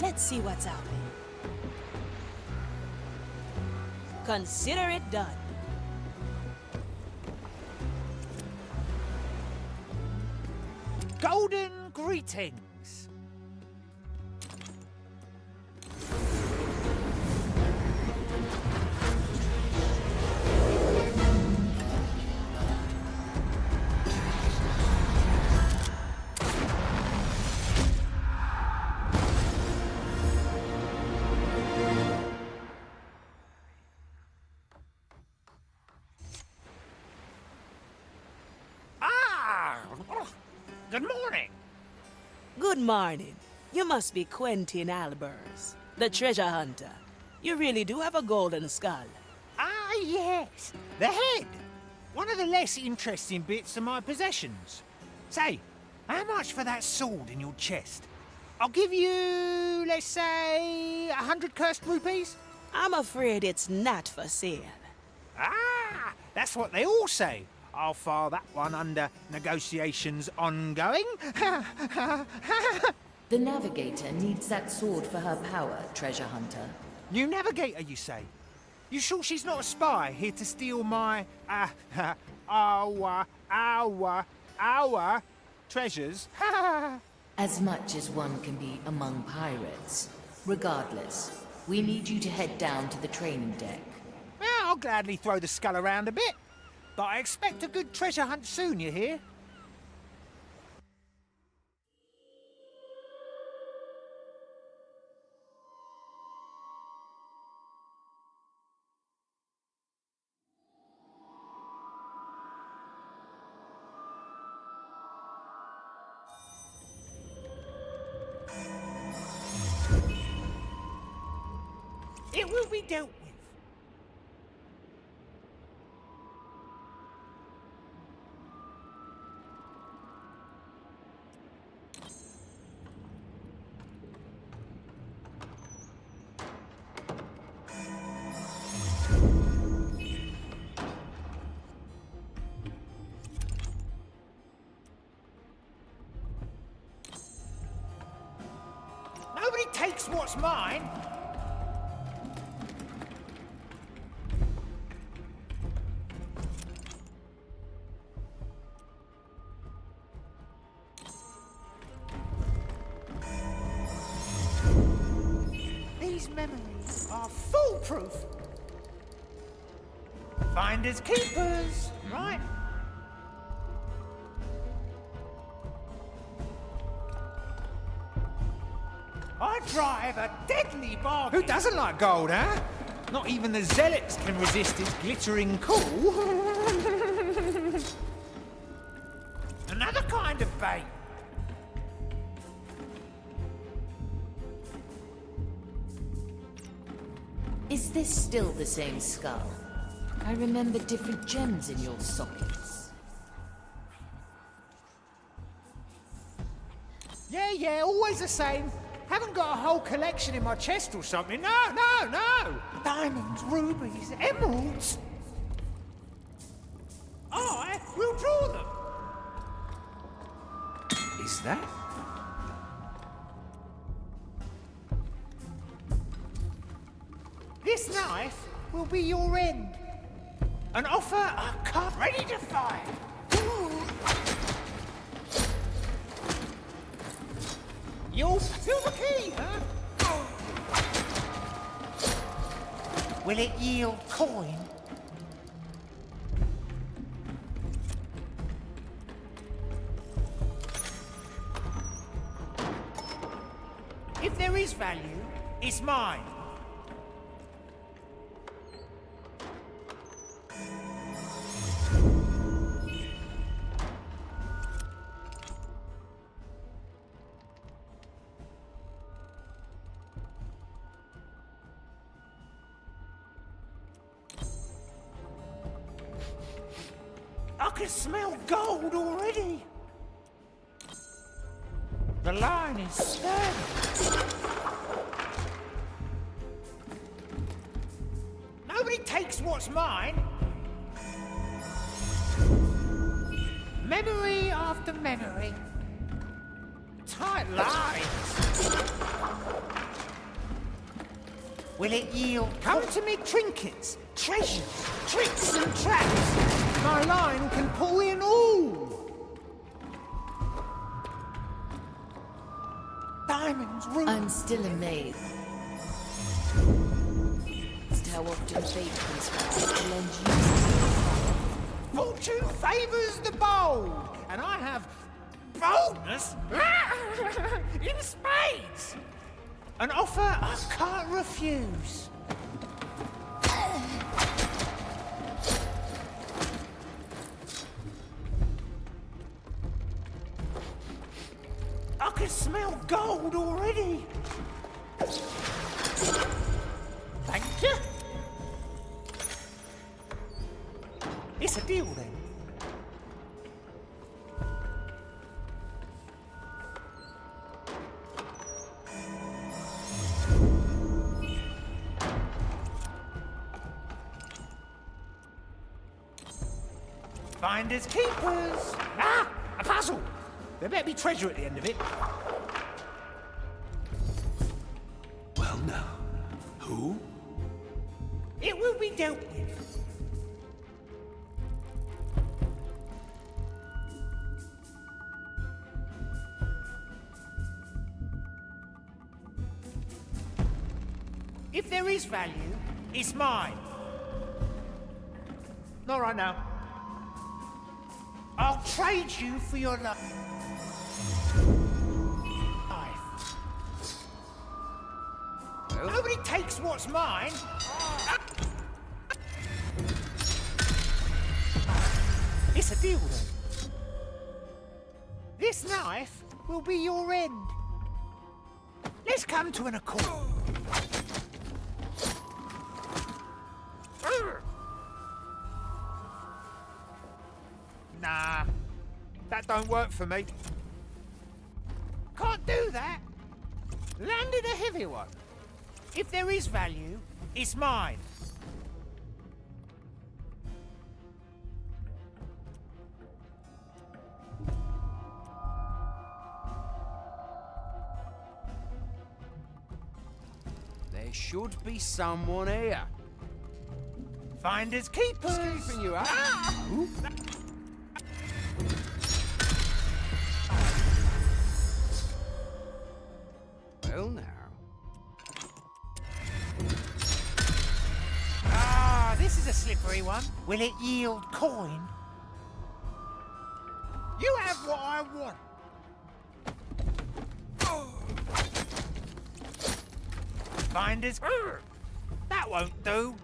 Let's see what's out there. Consider it done. Golden greetings. Good morning. Good morning. You must be Quentin Albers, the treasure hunter. You really do have a golden skull. Ah, yes. The head. One of the less interesting bits of my possessions. Say, how much for that sword in your chest? I'll give you, let's say, 100 cursed rupees. I'm afraid it's not for sale. Ah, that's what they all say. I'll file that one under negotiations ongoing. The navigator needs that sword for her power, treasure hunter. New navigator, you say? You sure she's not a spy here to steal my, our treasures? As much as one can be among pirates. Regardless, we need you to head down to the training deck. Yeah, I'll gladly throw the skull around a bit. But I expect a good treasure hunt soon, you hear? It will be dealt with. Nobody takes what's mine. memories are foolproof. Finders keepers, right? I drive a deadly bargain. Who doesn't like gold, huh? Not even the zealots can resist its glittering cool. Another kind of bait. Is this still the same skull? I remember different gems in your sockets. Yeah, always the same. Haven't got a whole collection in my chest or something. No. Diamonds, rubies, emeralds. I will draw them. Is that? This knife will be your end. An offer I can't ready to fire. You'll fill the key, huh? Will it yield coin? If there is value, it's mine. I can smell gold already. The line is sturdy. Nobody takes what's mine. Memory after memory. Tight lines. Will it yield? Come to me, trinkets, treasures, tricks and traps. My line can pull in all. Diamonds, rubies. I'm still amazed. Just how often fate conspires to lend you. Fortune favours the bold, and I have boldness in spades. An offer I can't refuse. I can smell gold already. Thank you. It's a deal then. Finders keepers. A puzzle. There better be treasure at the end of it. Well now, who? It will be dealt with. If there is value, it's mine. Not right now. I'll trade you for your life. Well, nobody takes what's mine. It's a deal then. This knife will be your end. Let's come to an accord. Nah, that don't work for me. Can't do that. Landed a heavy one. If there is value, it's mine. There should be someone here. Finders keepers. Keeping you up. Well now. everyone. Will it yield coin? You have what I want. Finders. That won't do.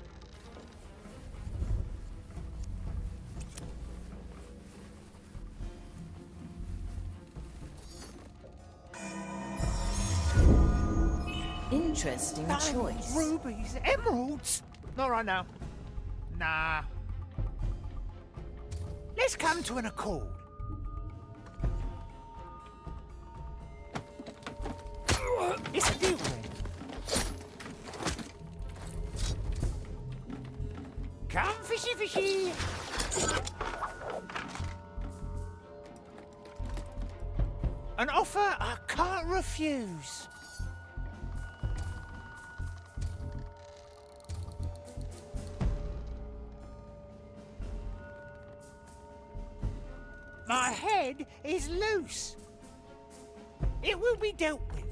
Interesting choice. Rubies, emeralds. Not right now. Nah. Let's come to an accord. It's a deal then. Come fishy fishy. An offer I can't refuse. My head is loose. It will be dealt with.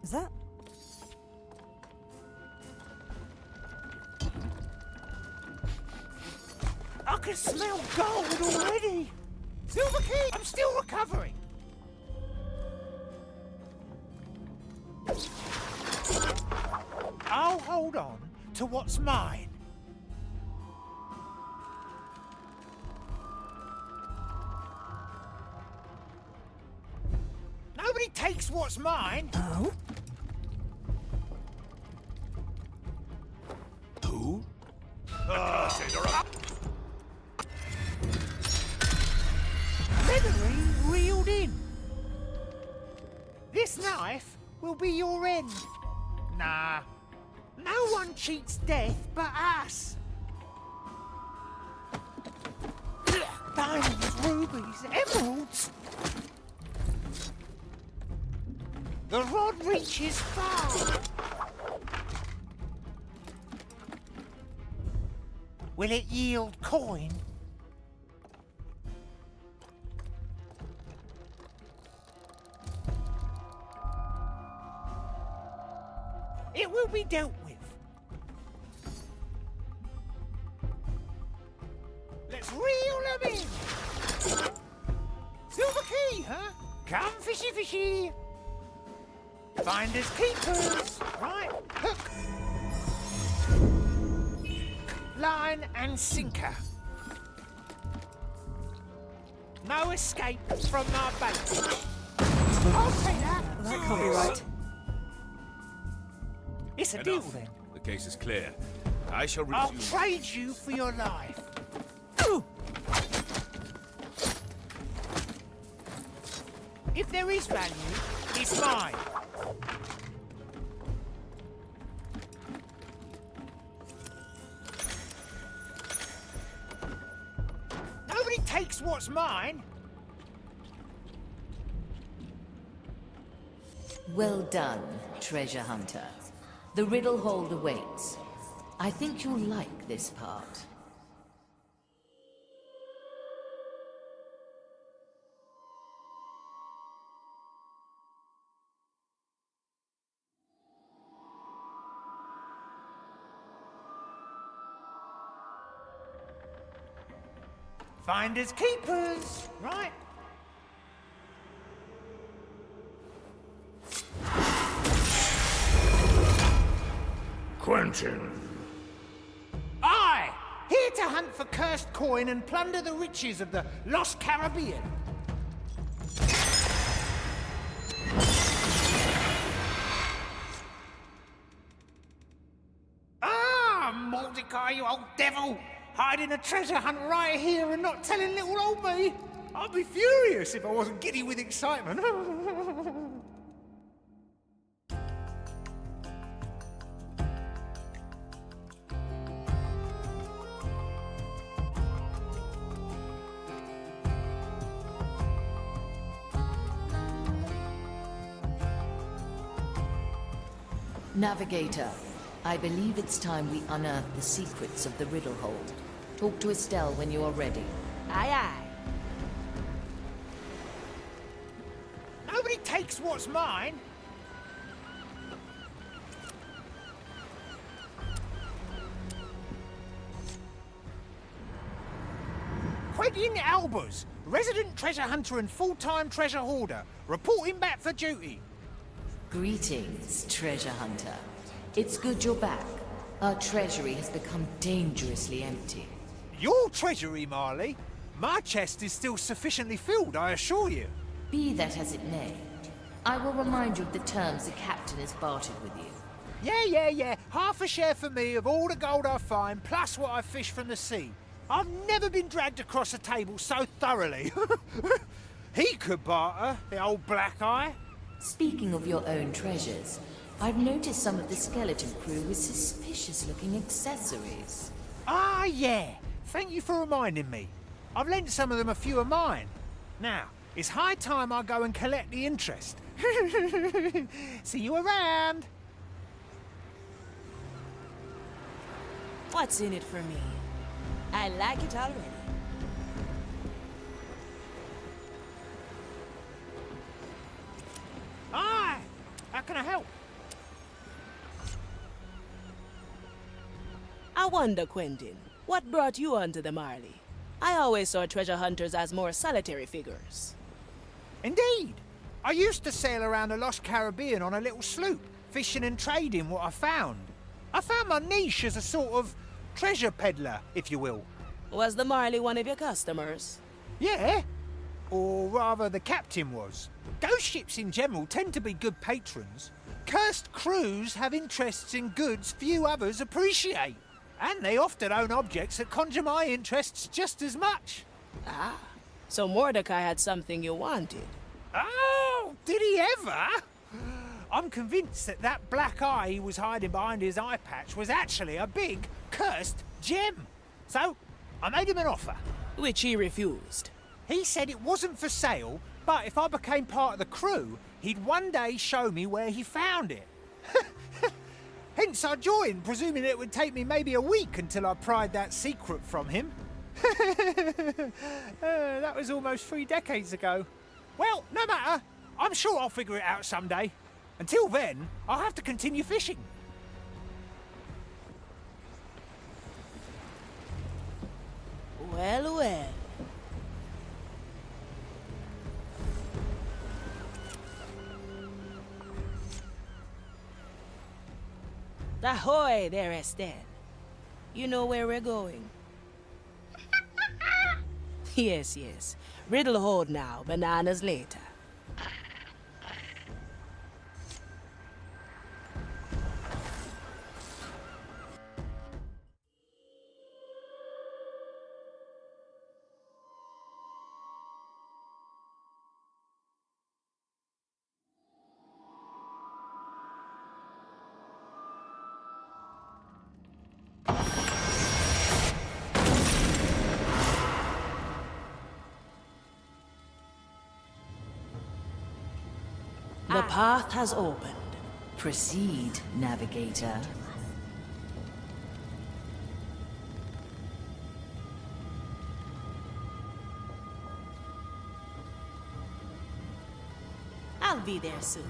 Is that? I can smell gold already. Silver key, I'm still recovering. I'll hold on to what's mine. Nobody takes what's mine. Oh? Who? Memory reeled in. This knife will be your end. Nah. No one cheats death but us. Diamonds, rubies, emeralds. The rod reaches far. Will it yield coin? It will be dealt with. Let's reel them in. Silver key, huh? Come fishy fishy. Finders keepers. Right, hook. Line and sinker. No escape from my bait. I'll take that. That can't be right. It's a deal then. The case is clear. I shall I'll resume. trade you for your life. If there is value, it's mine. Nobody takes what's mine. Well done, treasure hunter. The riddle hold awaits. I think you'll like this part. Finders keepers, right? Quentin. Aye! Here to hunt for cursed coin and plunder the riches of the lost Caribbean. Ah, Mordecai, you old devil! Hiding a treasure hunt right here and not telling little old me. I'd be furious if I wasn't giddy with excitement. Navigator, I believe it's time we unearth the secrets of the riddle hold. Talk to Estelle when you are ready. Aye, aye. Nobody takes what's mine. Quentin Albers, resident treasure hunter and full-time treasure hoarder, reporting back for duty. Greetings, treasure hunter. It's good you're back. Our treasury has become dangerously empty. Your treasury, Marley? My chest is still sufficiently filled, I assure you. Be that as it may, I will remind you of the terms the captain has bartered with you. Yeah. Half a share for me of all the gold I find, plus what I fish from the sea. I've never been dragged across a table so thoroughly. He could barter, the old black eye. Speaking of your own treasures, I've noticed some of the skeleton crew with suspicious-looking accessories. Ah, yeah. Thank you for reminding me. I've lent some of them a few of mine. Now, it's high time I go and collect the interest. See you around. What's in it for me? I like it already. Hi! How can I help? I wonder, Quentin, what brought you onto the Marley? I always saw treasure hunters as more solitary figures. Indeed. I used to sail around the Lost Caribbean on a little sloop, fishing and trading what I found. I found my niche as a sort of treasure peddler, if you will. Was the Marley one of your customers? Yeah. Or rather, the captain was. Ghost ships in general tend to be good patrons. Cursed crews have interests in goods few others appreciate. And they often own objects that conjure my interests just as much. Ah, so Mordecai had something you wanted. Oh, did he ever? I'm convinced that that black eye he was hiding behind his eye patch was actually a big, cursed gem. So, I made him an offer. Which he refused. He said it wasn't for sale, but if I became part of the crew, he'd one day show me where he found it. Hence I joined, presuming it would take me maybe a week until I pried that secret from him. That was almost 3 decades ago. Well, no matter. I'm sure I'll figure it out someday. Until then, I'll have to continue fishing. Well, well. Ahoy there, Estelle. You know where we're going? Yes. Riddle hold now, bananas later. The path has opened. Proceed, navigator. I'll be there soon.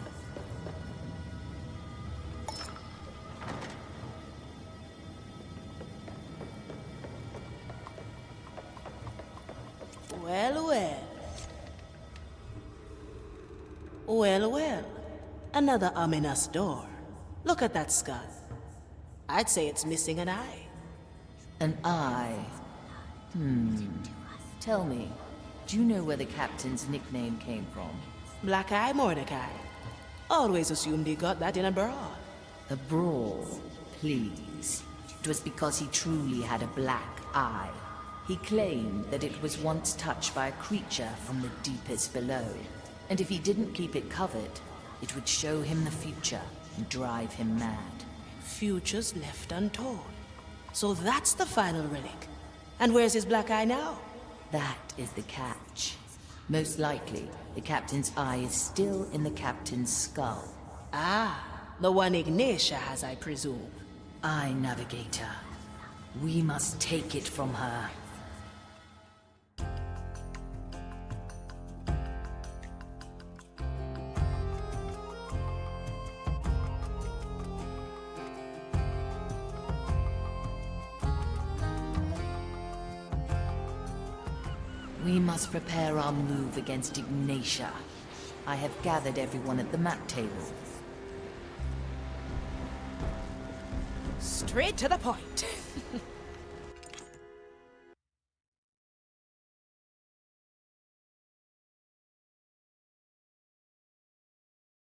Well. Another ominous door. Look at that skull. I'd say it's missing an eye. An eye? Tell me, do you know where the captain's nickname came from? Black Eye Mordecai. Always assumed he got that in a brawl. A brawl, please. It was because he truly had a black eye. He claimed that it was once touched by a creature from the deepest below. And if he didn't keep it covered, it would show him the future and drive him mad. Futures left untold. So that's the final relic. And where's his black eye now? That is the catch. Most likely, the captain's eye is still in the captain's skull. Ah, the one Ignatia has, I presume. Aye, navigator. We must take it from her. We must prepare our move against Ignatia. I have gathered everyone at the map table. Straight to the point.